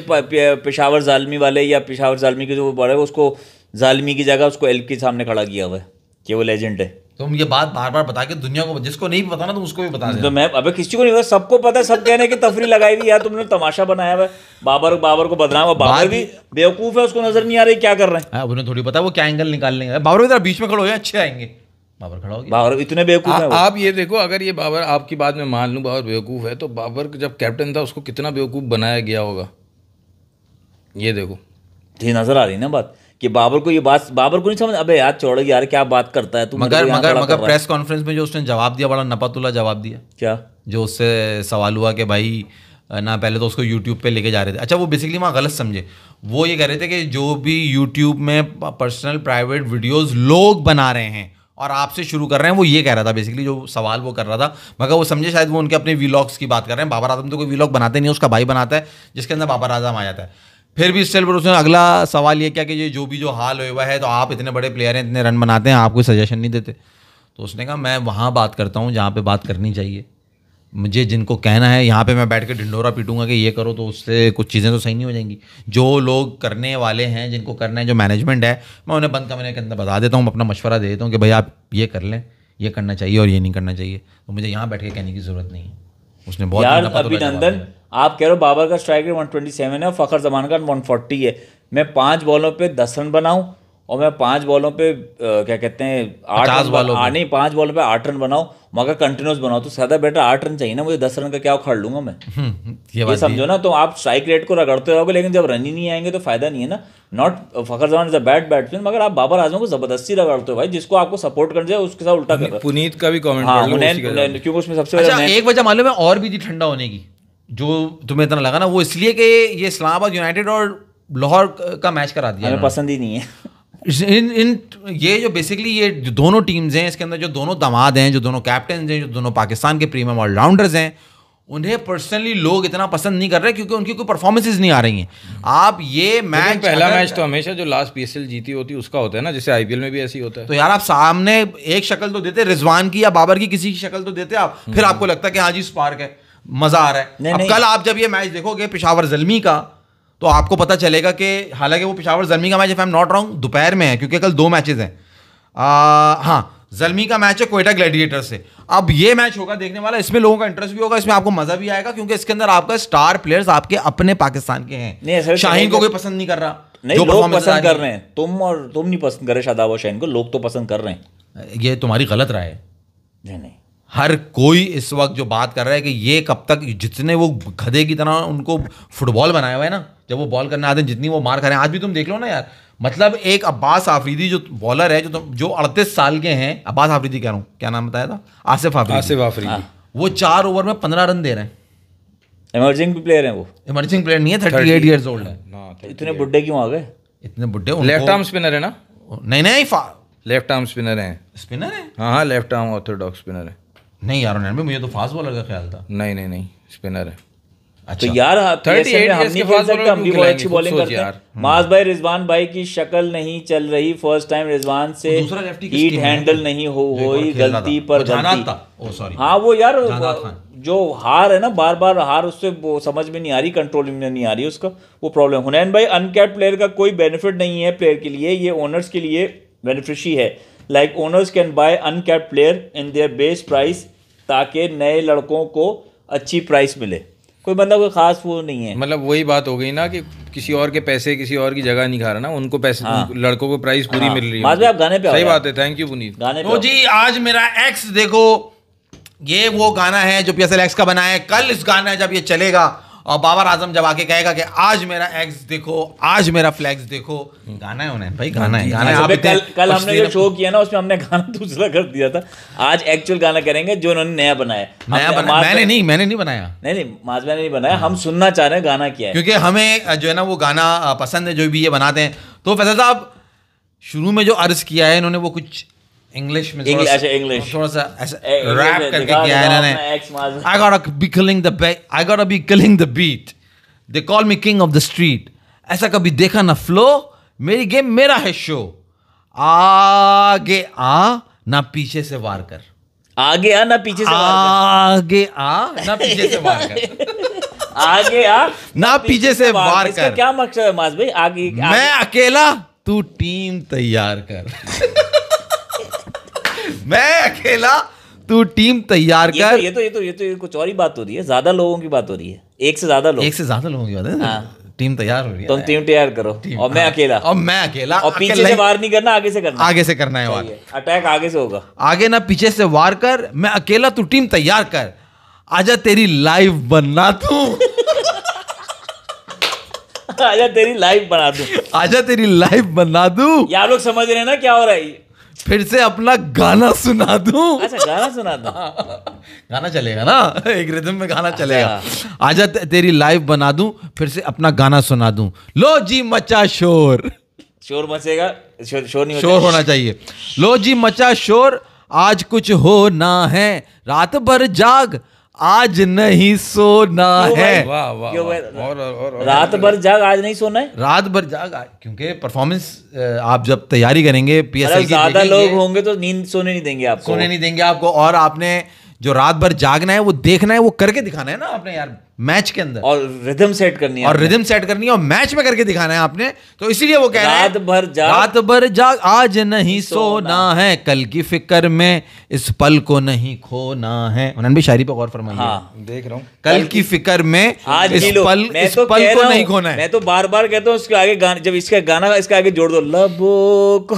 पेशावर जालमी वाले या पेशावर जालमी के जो बड़े, उसको जालमी की जगह उसको एल्प के सामने खड़ा किया हुआ है कि वो लेजेंड है। तुम ये बात बार बार बता के दुनिया को, जिसको नहीं पता ना तुम उसको भी बता दे। तो मैं अबे किसी को नहीं पता, सबको पता है, सब कहने की तफरी लगाई हुई यार, तुमने तमाशा बनाया हुआ है। बाबर को बदनाम, बाबर भी बेवकूफ है, उसको नजर नहीं आ रही क्या कर रहे हैं। उन्हें थोड़ी पता है वो क्या एंगल निकालने। बाबर की तरह बीच में खड़े हो जाए अच्छे आएंगे। बाबर खड़ा हो गया। बाबर इतने बेवकूफ है। आप ये देखो, अगर ये बाबर, आपकी बात में मान लूं बाबर बेवकूफ है, तो बाबर जब कैप्टन था उसको कितना बेवकूफ बनाया गया होगा, ये देखो। ये नजर आ रही ना बात कि बाबर को ये बात, बाबर को नहीं समझ, अबे यार छोड़ यार क्या बात करता है तू। मगर प्रेस कॉन्फ्रेंस में जो उसने जवाब दिया, बड़ा नपातुला जवाब दिया। क्या? जो उससे सवाल हुआ कि भाई ना, पहले तो उसको यूट्यूब पे लेके जा रहे थे। अच्छा, वो बेसिकली वहाँ गलत समझे। वो ये कह रहे थे कि जो भी यूट्यूब में पर्सनल प्राइवेट वीडियोस लोग बना रहे हैं और आपसे शुरू कर रहे हैं, वो ये कह रहा था बेसिकली, जो सवाल वो कर रहा था। मगर वो समझे शायद वो उनके अपने व्लॉग्स की बात कर रहे हैं। बाबर आजम तो कोई व्लॉग बनाते नहीं है, उसका भाई बनाता है जिसके अंदर बाबर आजम आ जाता है। फिर भी स्टिल पर उसने अगला सवाल ये किया कि ये जो भी जो हाल हुआ है, तो आप इतने बड़े प्लेयर हैं, इतने रन बनाते हैं, आप कोई सजेशन नहीं देते। तो उसने कहा मैं वहाँ बात करता हूँ जहाँ पे बात करनी चाहिए। मुझे जिनको कहना है, यहाँ पे मैं बैठ के ढिंडोरा पीटूंगा कि ये करो, तो उससे कुछ चीज़ें तो सही नहीं हो जाएंगी। जो लोग करने वाले हैं, जिनको करना है, जो मैनेजमेंट है, मैं उन्हें बंद कमरे के अंदर बता देता हूँ, अपना मशवरा दे देता हूँ कि भाई आप ये कर लें, ये करना चाहिए और ये नहीं करना चाहिए। तो मुझे यहाँ बैठ के कहने की ज़रूरत नहीं है। उसने बहुत यार अभिनंदन, आप कह रहे हो बाबर का स्ट्राइक रेट 127 है और फखर जमान का 140 है। मैं 5 बॉलों पे 10 रन बनाऊं और मैं 5 बॉलों पे क्या कहते हैं 8 रन, नहीं 5 बॉलों पे 8 रन बनाऊं, मगर कंटिन्यूस बनाऊं, तो ज़्यादा बेटर 8 रन चाहिए ना मुझे। 10 रन का क्या उखाड़ लूंगा मैं। ये समझो ना। तो आप स्ट्राइक रेट को रगड़ते रहोगे, लेकिन जब रन ही नहीं आएंगे तो फायदा नहीं है ना। Not Fakhar Zaman is a bad batsman, मगर आप बाबर आजम को जबरदस्ती रगड़ते हो भाई। जिसको आपको सपोर्ट करना चाहिए उसके साथ उल्टा कर रहे हो। पुनीत का भी कमेंट हाँ, पढ़ लो, क्योंकि उसमें सबसे अच्छा, एक वजह मालूम है और भी थी ठंडा होने की, जो तुम्हें इतना लगा ना, वो इसलिए कि ये इस्लामाबाद यूनाइटेड और लाहौर का मैच करा दिया। हमें पसंद ही नहीं है। इन ये जो बेसिकली ये जो दोनों टीम्स हैं, इसके अंदर जो दोनों दामाद हैं, जो दोनों कैप्टन हैं, जो दोनों पाकिस्तान के प्रीमियम ऑलराउंडर्स हैं, उन्हें पर्सनली लोग इतना पसंद नहीं कर रहे क्योंकि उनकी कोई परफॉर्मेंसेज नहीं आ रही हैं। आप ये मैच, पहला मैच तो हमेशा जो लास्ट PSL जीती होती है उसका होता है ना, जैसे IPL में भी ऐसी होता है। तो यार आप सामने एक शक्ल तो देते, रिजवान की या बाबर की किसी की शक्ल तो देते आप, फिर आपको लगता है कि हाँ जी स्पार्क है, मजा आ रहा है। अब कल आप जब ये मैच देखोगे पेशावर ज़ल्मी का, तो आपको पता चलेगा कि हालांकि वो पेशावर ज़ल्मी का match, if I am not wrong, दोपहर में है, क्योंकि कल 2 मैचेस हैं। हाँ, ज़ल्मी का मैच है कोयटा ग्लैडिएटर से। अब ये मैच होगा देखने वाला, इसमें लोगों का इंटरेस्ट भी होगा, इसमें आपको मजा भी आएगा, क्योंकि इसके अंदर आपका स्टार प्लेयर्स आपके अपने पाकिस्तान के हैं। शाहीन को कोई पसंद नहीं कर रहा, नहीं लोग पसंद कर रहे हैं, तुम नहीं पसंद कर रहे शादाब और शाहीन को, लोग तो पसंद कर रहे हैं। ये तुम्हारी गलत राय है। नहीं, हर कोई इस वक्त जो बात कर रहा है कि ये कब तक, जितने वो गधे की तरह उनको फुटबॉल बनाया हुआ है ना, जब वो बॉल करने आते हैं जितनी वो मार खा रहे हैं, आज भी तुम देख लो ना यार, मतलब एक अब्बास आफरीदी जो बॉलर है, जो 38 साल के हैं, अब्बास आफरीदी कह रहा हूँ, क्या नाम बताया था, आसिफ आफरीदी, वो 4 ओवर में 15 रन दे रहे हैं। इमर्जिंग प्लेयर है वो, इमर्जिंग प्लेयर नहीं है, 38 ईयर्स ओल्ड है। इतने बुड्ढे क्यों आ गए? इतने बुड्ढे, लेफ्ट आर्म स्पिनर है ना? नहीं लेफ्ट आर्म स्पिनर है। स्पिनर है, हाँ लेफ्ट आर्म ऑर्थोडॉक्स स्पिनर है। नहीं यार मुझे तो फास्ट बॉलर का ख्याल था। नहीं स्पिनर है। तो यार 38 हम नहीं खेल सकते, हम भी बहुत अच्छी बॉलिंग करते हैं। मास भाई रिजवान भाई की शक्ल नहीं चल रही, फर्स्ट टाइम रिजवान से हीट हैंडल नहीं हुई, गलती पर गलती। हाँ वो यार जो हार है ना, बार बार हार, उससे वो समझ में नहीं आ रही, कंट्रोल में नहीं आ रही उसका, वो प्रॉब्लम। हुनैन भाई, अनकैप्ड प्लेयर का कोई बेनिफिट नहीं है प्लेयर के लिए, ये ओनर्स के लिए बेनिफिशियरी है। Like owners can buy uncapped player in their base price, ताकि नए लड़कों को अच्छी प्राइस मिले। कोई मतलब कोई खास वो नहीं है। मतलब वही बात हो गई ना कि किसी और के पैसे किसी और की जगह नहीं खा रहा ना, उनको पैसे, लड़कों को प्राइस पूरी मिल रही है। आप गाने पे सही बात है, थैंक यू पुनीत। गाने तो जी आज मेरा एक्स देखो, ये वो गाना है जो PSL एक्स का बना है। कल इस गाना जब ये चलेगा और बाबर आजम जब आके कहेगा कि आज मेरा एक्स देखो, आज मेरा फ्लैक्स देखो, गाना है उन्हें भाई, गाना है, गाना है। आप कल हमने जो शो किया ना, उसमें हमने गाना दूसरा कर दिया था। आज एक्चुअल गाना करेंगे जो उन्होंने नया बनाया। मैंने नहीं बनाया, नहीं माजबा ने नहीं बनाया, हम सुनना चाह रहे हैं गाना क्या है, क्योंकि हमें जो है ना वो गाना पसंद है, जो भी ये बनाते हैं। तो फैसल साहब शुरू में जो अर्ज किया है इन्होंने, वो कुछ इंग्लिश में थोड़ा सा ऐसा रैप करके किया है इन्होंने। I gotta be killing the beat. They call me king of the street. ऐसा कभी देखा ना फ्लो, मेरी गेम मेरा है शो। आगे आ ना पीछे से वार कर, आगे आ ना पीछे से आगे आ ना पीछे से वार कर, आगे आ ना पीछे से वार कर। क्या मकसद है माज भाई? आगे मैं अकेला, तू टीम तैयार कर। मैं अकेला, तू टीम तैयार कर। ये तो कुछ और ही बात हो रही है, ज्यादा लोगों की बात हो रही है, एक से ज्यादा लोगों की बात है। टीम तैयार हो रही है, तुम टीम तैयार करो, और मैं अकेला, और पीछे से वार नहीं करना, आगे से करना है वार। अटैक आगे से होगा, आगे ना पीछे से वार कर। मैं अकेला, तू टीम तैयार कर। आजा तेरी लाइव बनना तू, आजा तेरी लाइव बना दूं, आजा तेरी लाइव बना दूं। ये आप लोग समझ रहे हैं ना क्या हो रहा है? फिर से अपना गाना सुना दूं। अच्छा गाना सुना दूं, गाना चलेगा ना, एक रिदम में गाना चलेगा। आजा तेरी लाइव बना दूं, फिर से अपना गाना सुना दूं। लो जी मचा शोर, शोर मचेगा, शोर नहीं, शोर होना चाहिए। लो जी मचा शोर, आज कुछ होना है, रात भर जाग, आज नहीं सोना है। वाह वाह, और रात भर जाग, आज नहीं सोना है, रात भर जाग, क्योंकि परफॉर्मेंस आप जब तैयारी करेंगे PSL की, ज्यादा लोग होंगे तो नींद सोने नहीं देंगे आपको, और आपने जो रात भर जागना है वो देखना है, वो करके दिखाना है ना आपने यार मैच के अंदर, और रिदम सेट करनी है, और मैच में करके दिखाना है आपने। तो इसीलिए वो कह रहे हैं रात भर जाग, आज नहीं सोना है, कल की फिक्र में इस पल को नहीं खोना है। उन्होंने भी शायरी पे गौर फरमाइए। हाँ, देख रहा हूँ। कल की फिक्र में आज इस पल को नहीं खोना है। मैं तो बार बार कहता हूँ उसके आगे गाना, जब इसका गाना इसके आगे जोड़ दो, लबों को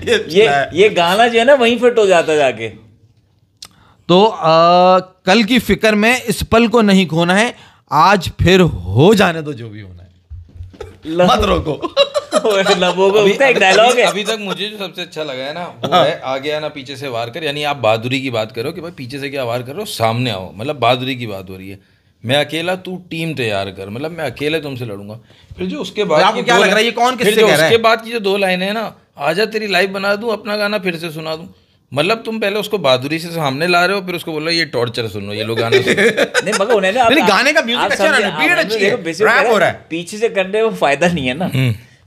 ये गाना जो है ना वहीं फिट हो जाता है जाके। तो कल की फिक्र में इस पल को नहीं खोना है, आज फिर हो जाने दो जो भी होना है, मत रोको। लबों को एक डायलॉग है। अभी तक मुझे जो सबसे अच्छा लगा है ना, वो है आगे आना पीछे से वार कर। यानी आप बहादुरी की बात करो कि भाई पीछे से क्या वार कर रहे हो, सामने आओ, मतलब बहादुरी की बात हो रही है। मैं अकेला, तू टीम तैयार कर, मतलब मैं अकेले तुमसे लड़ूंगा। फिर जो उसके बाद आपको क्या लग रहा है ये कौन किससे कह रहा है? उसके बाद की जो 2 लाइनें हैं ना, आजा तेरी लाइव बना दूं, अपना गाना फिर से सुना दूं, मतलब तुम पहले उसको बहादुरी से सामने ला रहे हो, फिर उसको बोलो ये टॉर्चर सुनो, ये लोग गाना नहीं मगर उन्होंने गाने का म्यूजिक अच्छा है, बीट अच्छी है, रैप हो रहा है। पीछे से करने में फायदा नहीं है ना,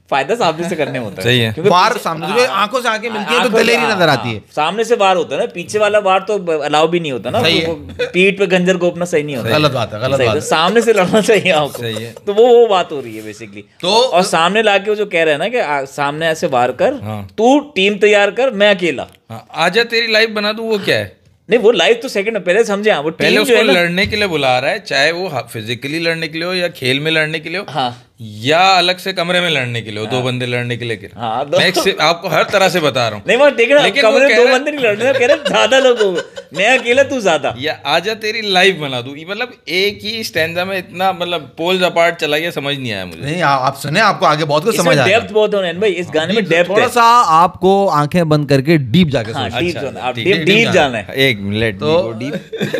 फायदा सामने से करने में होता है। सही है, क्योंकि वार सामने जो आंखों से आंखें मिलती है तो दलेरी नजर आती है। सामने से वार होता है ना, पीछे वाला वार तो अलाउ भी नहीं होता ना, पीठ पे गंजर घोपना सही नहीं होता। गलत बात है, गलत बात है। सामने से लड़ना चाहिए आपको। सही है। तो वो बात हो रही है बेसिकली। तो और सामने लाके वो जो कह रहे हैं ना कि सामने ऐसे वार कर, तू टीम तैयार कर, मैं अकेला। आजा तेरी लाइव बना दूं, वो क्या है? नहीं वो लाइव तो सेकंड में पहले समझे, वो पहले उसको लड़ने के लिए बुला रहा है, चाहे वो फिजिकली लड़ने के लिए हो या खेल में लड़ने के लिए हो। हाँ, या अलग से कमरे में लड़ने के लिए, दो बंदे लड़ने के लिए। हाँ, मैं आपको हर तरह से बता रहा हूँ। नहीं मैं देख रहा लेकिन कमरे वो में कह 2 रहा- बंदे नहीं लड़ने, कह रहे ज्यादा लोग हो, मैं अकेला तू ज्यादा। या आजा तेरी लाइव बना दूं, ये मतलब एक ही स्टैंजा में इतना मतलब पोल्स अपार्ट चला गया, समझ नहीं आया मुझे। नहीं आप सुने, आपको आगे बहुत कुछ समझ इसमें आएगा। डेप्थ बहुत होने भाई, इस गाने में डेप्थ थोड़ा है। सा आपको आंखें बंद करके डीप जाके हाँ, सोचना। डीप अच्छा, जाना, आप ठीक है, डीप deep डीप जाना है। एक मिनट तो नहीं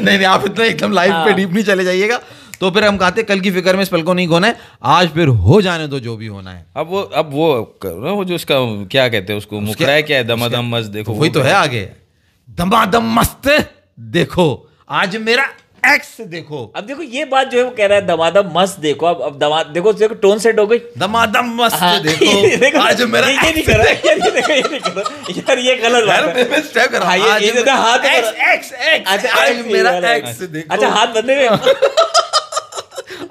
नहीं आप इतना एकदम लाइव पे डीप नहीं चले जाइएगा। तो फिर हम कहते कल की फिक्र में इस पल को नहीं खोना है, आज फिर हो जाने दो जो भी होना है। अब वो करो ना, वो जो उसका क्या कहते हैं उसको, मुखराय क्या है, दमादम मस्त देखो, वही तो है आगे, दमादम मस्त देखो, आज मेरा एक्स देखो। अब देखो ये बात जो है वो कह रहा है दमादम मस्त देखो, अब देखो टोन सेट हो गई। दमादम मस्त हाँ, ये देखो, आज मेरा ये नहीं करो यार, ये देखो ये नहीं करो यार, ये गलत बात है। मैं स्टेप कर रहा हाँ, हूं, आज ये मेरा हाथ एक्स एक्स एक्स, अच्छा, आज एक्स मेरा ये वाला एक्स देखो। अच्छा हाथ बंदे में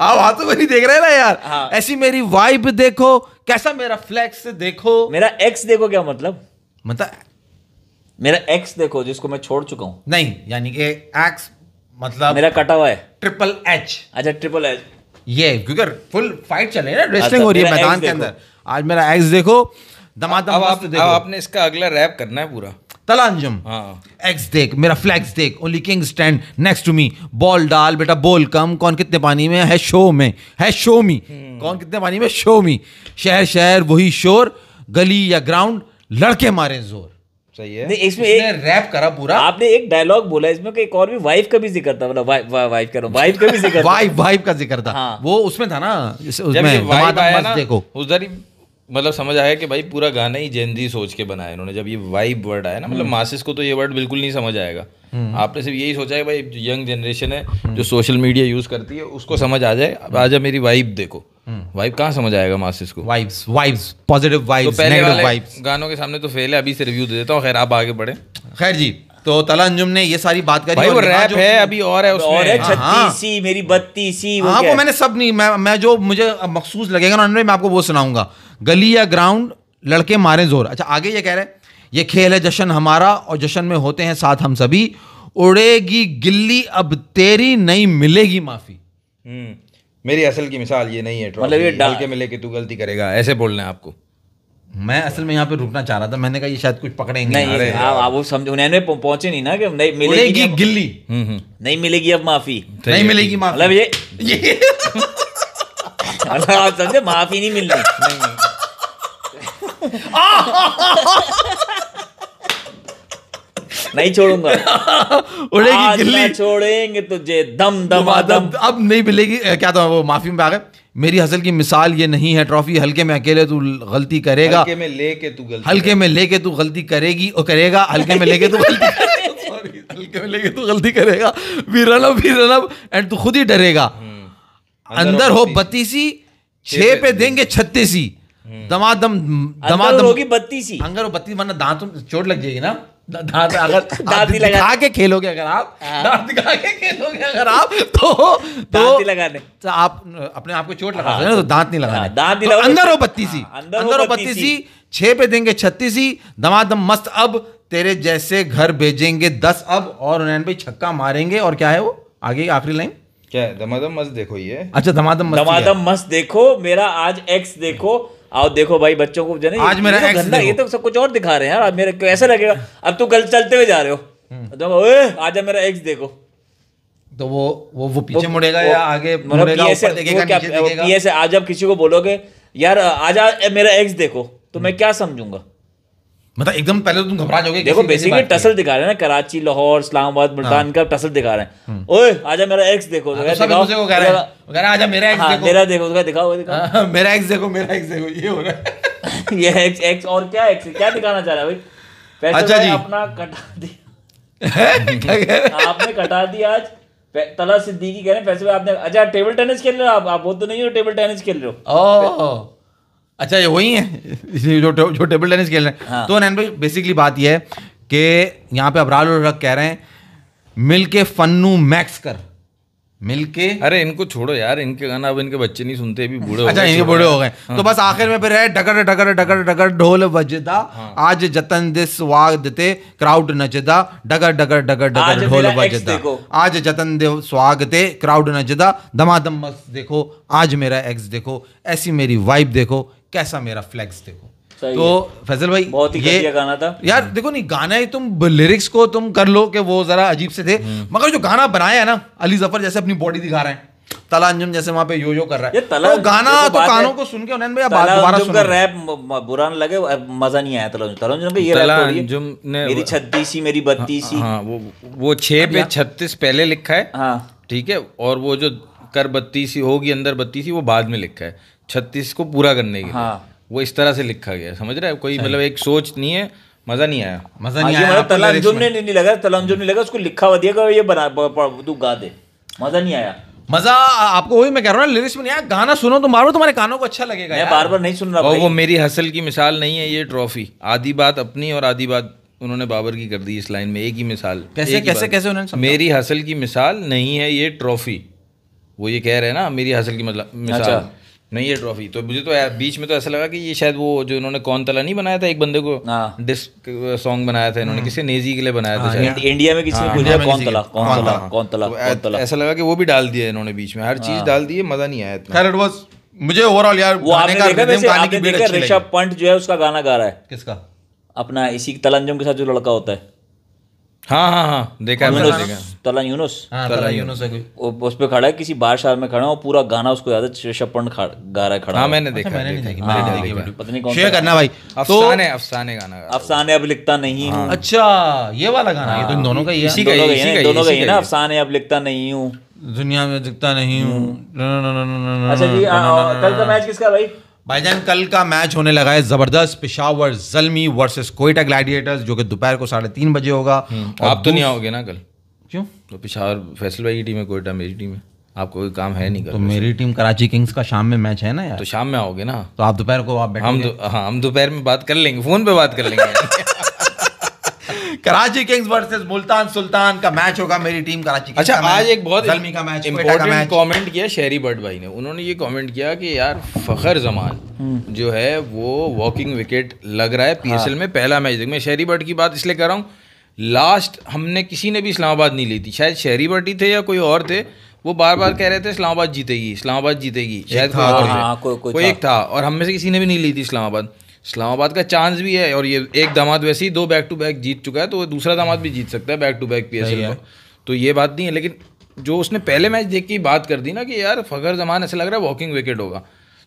आप हाथों में नहीं देख रहे ना यार। हाँ। ऐसी मेरी वाइब देखो, कैसा मेरा फ्लेक्स देखो। मेरा एक्स देखो क्या मतलब? मतलब मेरा एक्स देखो जिसको मैं छोड़ चुका हूँ, नहीं, यानी कि एक्स मतलब मेरा कटा हुआ है। ट्रिपल एच, अच्छा ट्रिपल एच, ये क्योंकि फुल फाइट चल रही है ना, रेसलिंग अच्छा, हो रही है मेरा मैदान X के देखो। अंदर। आज मेरा एक्स देखो, दमादम अब मस्त देखो। आपने इसका अगला रैप करना है पूरा। तलांजम, हाँ। एक्स देख, मेरा फ्लैक्स देख, only king stand next to me, ball डाल बेटा बोल कम, कौन कितने पानी में है शो में, है शो मी, कौन कितने पानी में शो मी, शहर शहर वही शोर, गली या ग्राउंड लड़के मारे जोर। सही है। नहीं इसमें इसने एक रैप करा पूरा। आपने एक डायलॉग बोला इसमें कि एक और भी वाइफ का भी जिक्र था, मतलब वाइफ करो, वाइफ का भी जिक्र था। वाइब का जिक्र था। हाँ। वो उसमें था ना, उसमें जब ये वाइब दमादम आया मस्त ना, देखो। उधर ही मतलब समझ आया कि भाई पूरा गाना ही जेनजी सोच के बनाया इन्होंने। जब ये वाइब वर्ड आया ना, मतलब मासिस को तो ये वर्ड बिल्कुल नहीं समझ आएगा। आपने सिर्फ यही सोचा है भाई जो यंग जनरेशन है जो सोशल मीडिया यूज करती है उसको समझ आ जाए, अब आजा मेरी वाइब देखो। वाइब कहाँ समझ आएगा मासिस को? वाइब्स पॉजिटिव तो वाइब्स, पहले नेगेटिव वाले वाइब्स। गानों के सामने तो फेल है, अभी से रिव्यू दे देता हूँ। खैर आप आगे बढ़े। खैर जी, तो तलांजुम ने ये सारी बात करी। भाई वो और यहाँ रैप जो- है अभी और है और है उसमें। 36सी मेरी 32सी, हाँ वो मैंने सब नहीं, मैं जो मुझे मखसूस लगेगा ना मैं आपको वो सुनाऊंगा। गली या ग्राउंड लड़के मारे जोर। अच्छा आगे ये कह रहे हैं, ये खेल है जश्न हमारा और जश्न में होते हैं साथ हम सभी, उड़ेगी गिल्ली अब तेरी नहीं मिलेगी माफी। मेरी असल की मिसाल ये नहीं है, मतलब ये हल्के में लेके तू गलती करेगा, ऐसे बोलना है आपको। मैं असल में यहाँ पे रुकना चाह रहा था, मैंने कहा ये शायद कुछ पकड़ेंगे। नहीं अरे आप वो समझो, उन्होंने पहुंचे नहीं ना कि नहीं मिलेगी, उड़ेगी गिल्ली नहीं मिलेगी अब माफी, नहीं मिलेगी माफी। मतलब ये ये मतलब आप समझे माफी नहीं मिलनी। नहीं छोड़ूंगा, उड़ेगी आज गिल्ली ना छोड़ेंगे तुझे दम दमादम। अब नहीं मिलेगी। क्या था वो, माफी में आ गए। मेरी हसल की मिसाल ये नहीं है ट्रॉफी, हल्के में अकेले तू गलती करेगा, हल्के में लेके तू गलती हल्के में लेके तू गलती करेगी और करेगा, हल्के में लेके तू गलती सॉरी, हल्के में लेके तू गलती करेगा, वी रन अप एंड तू खुद ही डरेगा। अंदर हो 32सी, 6 पे देंगे 36सी, दमादम अंदर होगी 32सी, अंगर हो 32, वरना दांतों चोट लग जाएगी ना। दांत अगर दांत ही लगा- दिखा के खेलोगे अगर आप, दांत दिखा के खेलोगे अगर आप तो दांत ही लगाने। तो आप अपने आप को चोट लगा सकते हैं ना, तो दांत नहीं लगाने। हाँ, दांत नहीं तो लगाने। अंदर हो 32सी, हाँ, अंदर हो अंदर हो 32सी, 32सी, 6 पे देंगे 36सी, दमादम मस्त अब तेरे जैसे घर भेजेंगे 10 अब, और उन्होंने भाई छक्का मारेंगे। और क्या है वो आगे आखिरी लाइन, क्या है? दमादम मस्त देखो ये। अच्छा दमादम मस्त ही है। दमादम मस्त देखो, मेरा आज एक्स देखो, आओ देखो भाई बच्चों को जो है ना, आज मेरा ये तो ex गंदा, देखो। ये तो सब कुछ और दिखा रहे हैं यार। अब मेरे को ऐसा लगेगा अब तू गलत चलते हुए जा रहे हो तो ओए आजा मेरा एक्स देखो, तो वो पीछे मुड़ेगा या आगे मतलब मुड़ेगा, PS ऊपर देखेगा, नीचे देखेगा। PS से आज जब किसी को बोलोगे यार आजा मेरा एक्स देखो, तो मैं क्या समझूंगा? मतलब एकदम पहले तो तुम घबरा जाओगे। देखो किसी- किसी बेसिकली बात की। टसल दिखा रहे हैं ना, कराची लाहौर इस्लामाबाद मुल्तान का टसल दिखा रहे हैं। ओए आजा मेरा एक्स देखो, तो हाँ, तो सब दिखाओ, दूसरे को कह रहे हैं, वो कह रहा है आजा मेरा एक्स हाँ देखो। मेरा देखो, उसका दिखाओ दिखाओ। हाँ, मेरा एक्स देखो, मेरा एक्स देखो, ये हो रहा है। ये एक्स एक्स और क्या एक्स क्या दिखाना चाह रहा है भाई? फैसल अच्छा भाई जी। अपना कटा दिया, आपने कटा दिया आज। तला सिद्दीकी कह रहे हैं फैसल भाई आपने, अच्छा टेबल टेनिस खेल रहे हो आप वो तो नहीं हो टेबल टेनिस खेल रहे हो। ओह अच्छा, ये वही है जो टेबल टेनिस खेल रहे हैं। हाँ। तो नैन भाई बेसिकली बात ये है कि यहाँ पे अबरार और रक कह रहे हैं मिल के फन्नू मैक्स कर, मिलके। अरे इनको छोड़ो यार, इनके गाना अब इनके बच्चे नहीं सुनते, अभी बूढ़े हो अच्छा गए, ये बूढ़े हो गए तो बस आखिर में फिर है डगर डगर डगर डगर ढोल बजदा, आज जतन दे स्वाग देते क्राउड नचदा, डगर डगर डगर आज डगर ढोल मेरा ex बजदा, देखो। आज जतन दे स्वाग दे क्राउड नचदा, दमादम मस्त देखो, आज मेरा एक्स देखो, ऐसी मेरी वाइब देखो, कैसा मेरा फ्लेक्स देखो। सही तो फैजल भाई बहुत ही घटिया गाना था यार। देखो नहीं गाना ही तुम लिरिक्स को तुम कर लो कि वो जरा अजीब से थे, मगर जो गाना बनाया है ना, अली जफर जैसे अपनी बॉडी दिखा रहे हैं, तला अंजुम जैसे वहां पे यो कर रहा ये है, तला तो गाना देखो तो बात कानों है, को सुन के उन्होंने भैया दोबारा तला सुनो। रैप बुरा न लगे, मजा नहीं आया तला अंजुम का ये तला रैप थोड़ी है। अंजुम ने मेरी 36 मेरी 32 हाँ वो 6 पे 36 पहले लिखा है, हाँ ठीक है, और वो जो कर 32 होगी अंदर 32 वो बाद में लिखा है 36 को पूरा करने के लिए। हाँ। वो इस तरह से लिखा गया, समझ रहा है, कोई मतलब एक सोच नहीं है, मजा नहीं आया। मजा नहीं ये आया मतलब आपको तला lyrics अंजुम में? ने नहीं लगा, तला अंजुम ने लगा, उसको लिखा हुआ दिया कि ये बना तू गा दे, मजा नहीं आया। मजा आपको वही मैं कह रहा हूँ लिरिक्स में नहीं आया, गाना सुनो तो मारो, तुम्हारे कानों को अच्छा लगेगा मैं यार। बार बार नहीं सुन रहा और भाई। वो मेरी हसल की मिसाल नहीं है ये ट्रॉफी, आधी बात अपनी और आधी बात उन्होंने बाबर की कर दी इस लाइन में, एक ही मिसाल। कैसे एक ही कैसे बात। कैसे उन्होंने समझा? मेरी हसल की मिसाल नहीं है ये ट्रॉफी, वो ये कह रहे हैं ना, मेरी हसल की मतलब मिसाल अच्छा। नहीं है ट्रॉफी। तो मुझे तो बीच में तो ऐसा लगा कि ये शायद वो जो इन्होंने कौन तला नहीं बनाया था, एक बंदे को हाँ। डिस्क सॉन्ग बनाया था इन्होंने, किसी नेजी के लिए बनाया था शायद। इंडिया में किसी ने पूछा कौन तला कौन तला कौन तला तो कौन तला, ऐसा लगा कि वो भी डाल दिया इन्होंने बीच में, हर चीज डाल दी है, मजा नहीं आया इतना। खैर इट वाज, मुझे ओवरऑल यार वो गाने आपने का देखा rhythm, वैसे, गाने की आपने beat देखा अच्छी लगी। ऋषभ पंत जो है उसका गाना गा रहा है किसका? अपना इसी तला अंजुम के साथ जो लड़का होता है, हाँ देखा है, मैंने देखा। तला यूनुस, हाँ तला यूनुस है कोई। उस पे खड़ा है किसी बार शहर में खड़ा है, और पूरा गाना उसको याद है ऋषभ पंत गा रहा है खड़ा हाँ हुआ। मैंने देखा, मैंने नहीं देखा। देखी, मैंने नहीं देखी हाँ, वीडियो। पता नहीं कौन शेयर सा करना भाई। तो अफसाने गाना गा। अफसाने अब लिखता नहीं हूँ, अच्छा ये वाला गाना, ये तो इन दोनों का ही है। इसी का दोनों का ही इसी है का ना, दोनों का ही है इसी ना, का अफसाने अब लिखता नहीं हूँ। दुनिया में दिखता नहीं हूँ। अच्छा जी, कल का मैच किसका भाई? भाईजान कल का मैच होने लगा है जबरदस्त, पेशावर जल्मी वर्सेस कोयटा ग्लैडिएटर्स, जो कि दोपहर को 3:30 बजे होगा। आप तो नहीं आओगे ना कल? क्यों? तो पिछावर फैसल भाई की टीम है, कोयटा मेरी टीम है, आपको कोई काम है नहीं तो कल? मेरी टीम कराची किंग्स का शाम में मैच है ना यार, तो शाम में आओगे ना? तो आप दोपहर को आप बैठेंगे। हम दोपहर में बात कर लेंगे, फोन पे बात कर लेंगे। कराची किंग्स वर्सेस मुल्तान सुल्तान का मैच होगा, मेरी टीम कराची किंग्स अच्छा, का मैच, आज एक बहुत जल्मी का मैच, कोयटा का इम्पोर्टेंट मैच। कमेंट किया शहरी बर्ड भाई ने, उन्होंने ये कमेंट किया कि यार फखर जमान जो है वो वॉकिंग विकेट लग रहा है पीएसएल में, पहला मैच देख। मैं शहरी बर्ड की बात इसलिए कर रहा हूँ, लास्ट हमने किसी ने भी इस्लामाबाद नहीं ली थी, शायद शहरी बर्ड ही थे या कोई और थे, वो बार बार कह रहे थे इस्लामाबाद जीतेगी इस्लामाबाद जीतेगी, शायद कोई और थे, कोई एक था, और हम में से किसी ने भी नहीं ली थी इस्लामाबाद। इस्लामाबाद का चांस भी है, और ये एक दामाद वैसे ही 2 बैक टू बैक जीत चुका है, तो वो दूसरा दामाद भी जीत सकता है बैक टू बैक पीएसएल में, तो ये बात नहीं है। लेकिन जो उसने पहले मैच देख के बात कर दी ना कि यार फखर जमान ऐसा लग रहा है वॉकिंग विकेट होगा,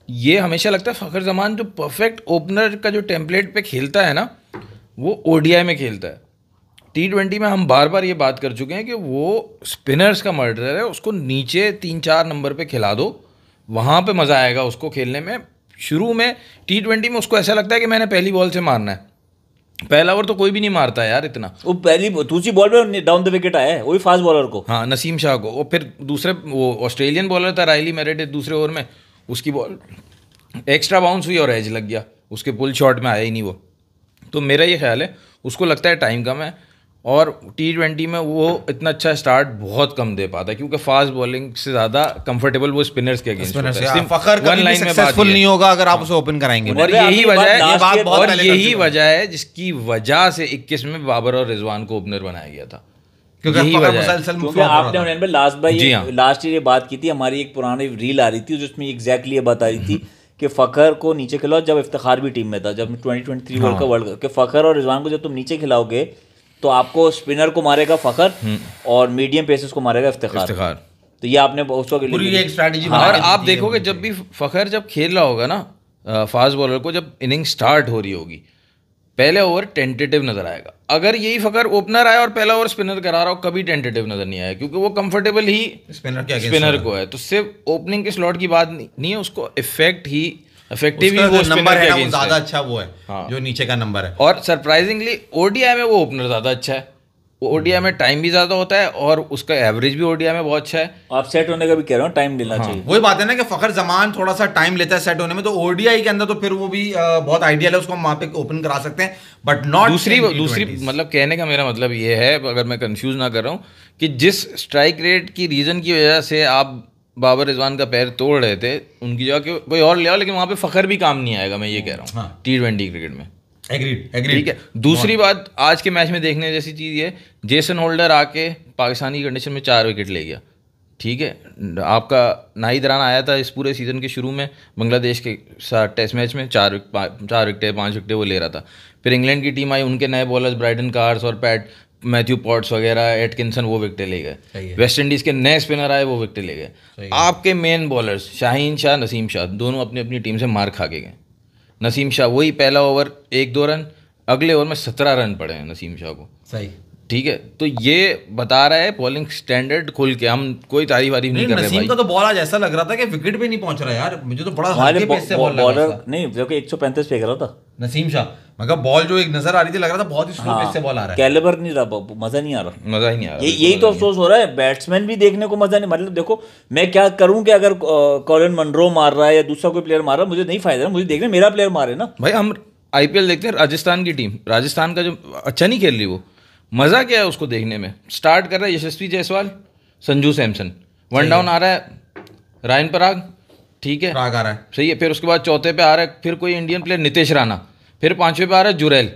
ये हमेशा लगता है फखर जमान जो परफेक्ट ओपनर का जो टेम्पलेट पे खेलता है ना, वो ओडीआई में खेलता है। T20 में हम बार बार ये बात कर चुके हैं कि वो स्पिनर्स का मर्डर है, उसको नीचे 3-4 नंबर पे खिला दो, वहाँ पे मज़ा आएगा उसको खेलने में। शुरू में T20 में उसको ऐसा लगता है कि मैंने पहली बॉल से मारना है, पहला ओवर तो कोई भी नहीं मारता यार इतना, वो पहली दूसरी बॉल पे डाउन द विकेट आया है, वही फास्ट बॉलर को। हाँ नसीम शाह को, और फिर दूसरे वो ऑस्ट्रेलियन बॉलर था राइली मेरेडिथ, दूसरे ओवर में उसकी बॉल एक्स्ट्रा बाउंस हुई और एज लग गया, उसके पुल शॉट में आया ही नहीं वो। तो मेरा ये ख्याल है उसको लगता है टाइम कम है, और T20 में वो इतना अच्छा स्टार्ट बहुत कम दे पाता है, क्योंकि फास्ट बॉलिंग से ज़्यादा कंफर्टेबल वो स्पिनर्स के अगेंस्ट होता है। फखर कभी भी सक्सेसफुल नहीं होगा अगर आप उसे ओपन कराएंगे। और यही वजह है, ये बात बहुत और पहले कर यही चुका वजह है जिसकी वजह से 21 में बाबर और रिजवान को ओपनर बनाया गया था, क्योंकि यही फखर वजह है। मुसलसल क्योंकि flop हो रहा आपने था। उन्हें पे लास्ट जी भाई हाँ। लास्ट ये बात की थी, हमारी एक पुरानी रील आ रही थी जिसमें एग्जैक्टली ये बात आ रही थी कि फखर को नीचे खिलाओ, जब इफ्तिखार भी टीम में था, जब 2023 वर्ल्ड कप के फखर और रिजवान को जब तुम नीचे खिलाओगे तो आपको स्पिनर को मारेगा फखर और मीडियम पेसेस को मारेगा इफ्तिखार। तो ये आपने उसको पूरी एक स्ट्रैटेजी और आप देखोगे जब भी फखर जब खेल रहा होगा ना फास्ट बॉलर को, जब इनिंग स्टार्ट हो रही होगी, पहले ओवर टेंटेटिव नजर आएगा। अगर यही फखर ओपनर आया और पहला ओवर स्पिनर करा रहा हो, कभी टेंटेटिव नजर नहीं आया, क्योंकि वो कंफर्टेबल ही स्पिनर को है। तो सिर्फ ओपनिंग के स्लॉट की बात नहीं है, उसको इफेक्टिव ही वो नंबर है ना, वो अगेंस्ट ज्यादा है। अच्छा वो है हाँ। जो नीचे का नंबर है। और सरप्राइजिंगली ओडीआई में वो ओपनर ज़्यादा अच्छा है, ओडीआई में टाइम भी ज़्यादा होता है और उसका एवरेज भी ओडीआई में बहुत अच्छा है। आप सेट होने का भी कह रहे हो, टाइम लेना चाहिए। वही बात है ना कि फखर जमान थोड़ा सा टाइम लेता है सेट होने में, तो ओडीआई के अंदर तो फिर वो भी बहुत आइडियल है, उसको हम वहां पे ओपन करा सकते हैं, बट नॉट दूसरी मतलब कहने का मेरा मतलब ये है, अगर मैं कंफ्यूज ना कर रहा हूँ, कि जिस स्ट्राइक रेट की रीजन की वजह से आप बाबर रिजवान का पैर तोड़ रहे थे, उनकी जगह कोई और ले आओ, लेकिन वहां पे फखर भी काम नहीं आएगा, मैं ये कह रहा हूँ T20 क्रिकेट में। एग्रीड। ठीक है। दूसरी बात आज के मैच में देखने जैसी चीज़ ये, जेसन होल्डर आके पाकिस्तानी कंडीशन में 4 विकेट ले गया। ठीक है, आपका नाहिद राना आया था इस पूरे सीज़न के शुरू में बांग्लादेश के साथ टेस्ट मैच में, 4 विकेट 5 विकेट वो ले रहा था। फिर इंग्लैंड की टीम आई, उनके नए बॉलर्स ब्राइडन कार्स और मैथ्यू पॉट्स वगैरह, एटकिंसन, वो विकेटें ले गए। वेस्ट इंडीज़ के नए स्पिनर आए, वो विकेटें ले गए। आपके मेन बॉलर्स शाहीन शाह, नसीम शाह, दोनों अपनी अपनी टीम से मार खा के गए। नसीम शाह वही पहला ओवर 1-2 रन, अगले ओवर में 17 रन पड़े हैं नसीम शाह को। सही। ठीक है, तो ये बता रहा है बॉलिंग स्टैंडर्ड खुल के, हम कोई तारीफ नहीं कर रहे नसीम भाई। का तो बॉल आज ऐसा लग रहा था कि विकेट पे नहीं पहुंच रहा यार, मुझे तो बड़ा हल्के पेस से बॉल लग रहा था। नहीं, जो कि 135 फेंक रहा था नसीम शाह, मगर बॉल जो एक नजर आ रही थी, लग रहा था बहुत ही स्लो पेस से बॉल आ रहा है। कैलिबर नहीं रहा, मजा नहीं आ रहा, मजा ही नहीं आ रहा। यही तो अफसोस हो रहा है, बैट्समैन भी देखने को मजा नहीं। मतलब देखो, मैं क्या करूं कि अगर कॉलिन मनरो मार रहा है या दूसरा कोई प्लेयर मार रहा है, मुझे नहीं फायदा, मुझे देखने मेरा प्लेयर मारे ना भाई। हम आईपीएल देखते हैं, राजस्थान की टीम, राजस्थान का जो अच्छा नहीं खेल रही, वो मज़ा क्या है उसको देखने में। स्टार्ट कर रहा है यशस्वी जायसवाल, संजू सैमसन, 1 डाउन आ रहा है रायन पराग, ठीक है, पराग आ रहा है, सही है। फिर उसके बाद चौथे पे आ रहा है फिर कोई इंडियन प्लेयर नितेश राणा, फिर 5वें पे आ रहा है जुरैल।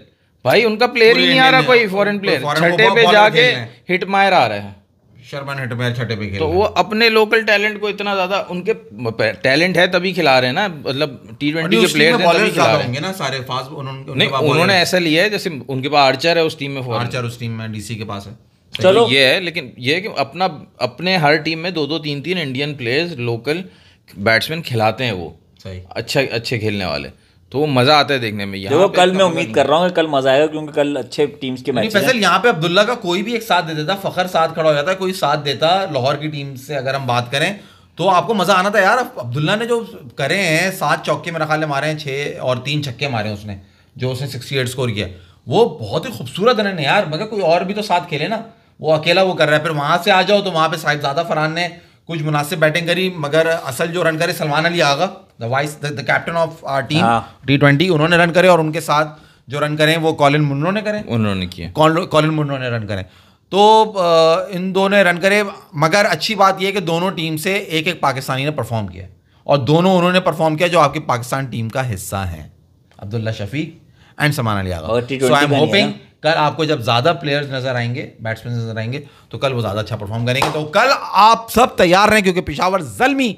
भाई उनका प्लेयर ही नहीं आ रहा कोई फॉरेन प्लेयर। 6ठे पे जाके हिटमायर आ रहा है, शर्मन हिटमेयर 6ठे पे खेल। तो वो अपने लोकल टैलेंट को इतना ज्यादा, उनके टैलेंट है तभी खिला रहे हैं ना, मतलब T20 के प्लेयर तभी खिला रहे हैं ना सारे फास्ट। उन्होंने ऐसा लिया है जैसे उनके पास आर्चर है उस टीम में, आर्चर उस टीम में डीसी के पास है। चलो ये है, लेकिन ये है कि अपने हर टीम में 2-2 3-3 इंडियन प्लेयर्स लोकल बैट्समैन खिलाते हैं, वो सही अच्छे खेलने वाले, तो वो मजा आता है देखने में। देखो कल मैं उम्मीद कर रहा हूँ कि कल मजा आएगा, क्योंकि कल अच्छे टीम्स के मैच हैं। फैसल यहाँ पे अब्दुल्ला का कोई भी एक साथ दे देता, फखर साथ खड़ा हो जाता, कोई साथ देता लाहौर की टीम से अगर हम बात करें, तो आपको मजा आना था यार। अब्दुल्ला ने जो करे हैं, 7 चौके मेरा ख्याल मारे हैं, 6 और 3 छक्के मारे हैं उसने, जो उसने 68 स्कोर किया, वो बहुत ही खूबसूरत रन है यार। मगर कोई और भी तो साथ खेले ना, वो अकेला वो कर रहा है। फिर वहां से आ जाओ तो वहां पे साहिबजादा फरहान ने कुछ मुनासिब बैटिंग करी, मगर असल जो रन करे Salman Ali Agha, the captain of our team T20, उन्होंने रन करे, और उनके साथ जो रन करे वो कॉलिन मुनरो ने करे, उन्होंने किए, कॉलिन मुनरो ने रन करे। तो इन दोनों ने रन करे, मगर अच्छी बात यह है कि दोनों टीम से एक एक पाकिस्तानी ने परफॉर्म किया, और दोनों उन्होंने परफॉर्म किया जो आपकी पाकिस्तान टीम का हिस्सा है, Abdullah Shafique and Salman Ali Agha. So I am hoping कल आपको जब ज्यादा प्लेयर्स नजर आएंगे, बैट्समैन नजर आएंगे, तो कल वो ज्यादा अच्छा परफॉर्म करेंगे। तो कल आप सब तैयार रहें, क्योंकि पेशावर ज़ल्मी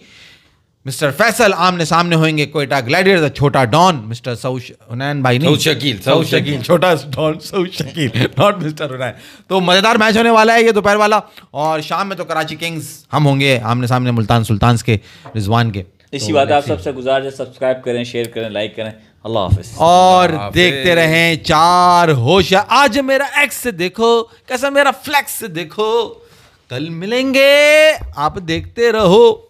मिस्टर फैसल आमने सामने होंगे कोयटा ग्लैडिएटर्स, छोटा डॉन मिस्टर हुनैन भाई, नहीं सऊद शकील, छोटा don Saud Shakeel, not mister Hunain. तो मजेदार मैच होने वाला है ये दोपहर वाला, और शाम में तो कराची किंग्स हम होंगे आमने सामने मुल्तान सुल्तान्स के, रिजवान के। इसी बात आप सबसे गुजारिश, सब्सक्राइब करें, शेयर करें, लाइक करें। अल्लाह हाफिज। और देखते रहें 4 होश। आज मेरा एक्स से देखो, कैसा मेरा फ्लैक्स से देखो, कल मिलेंगे, आप देखते रहो।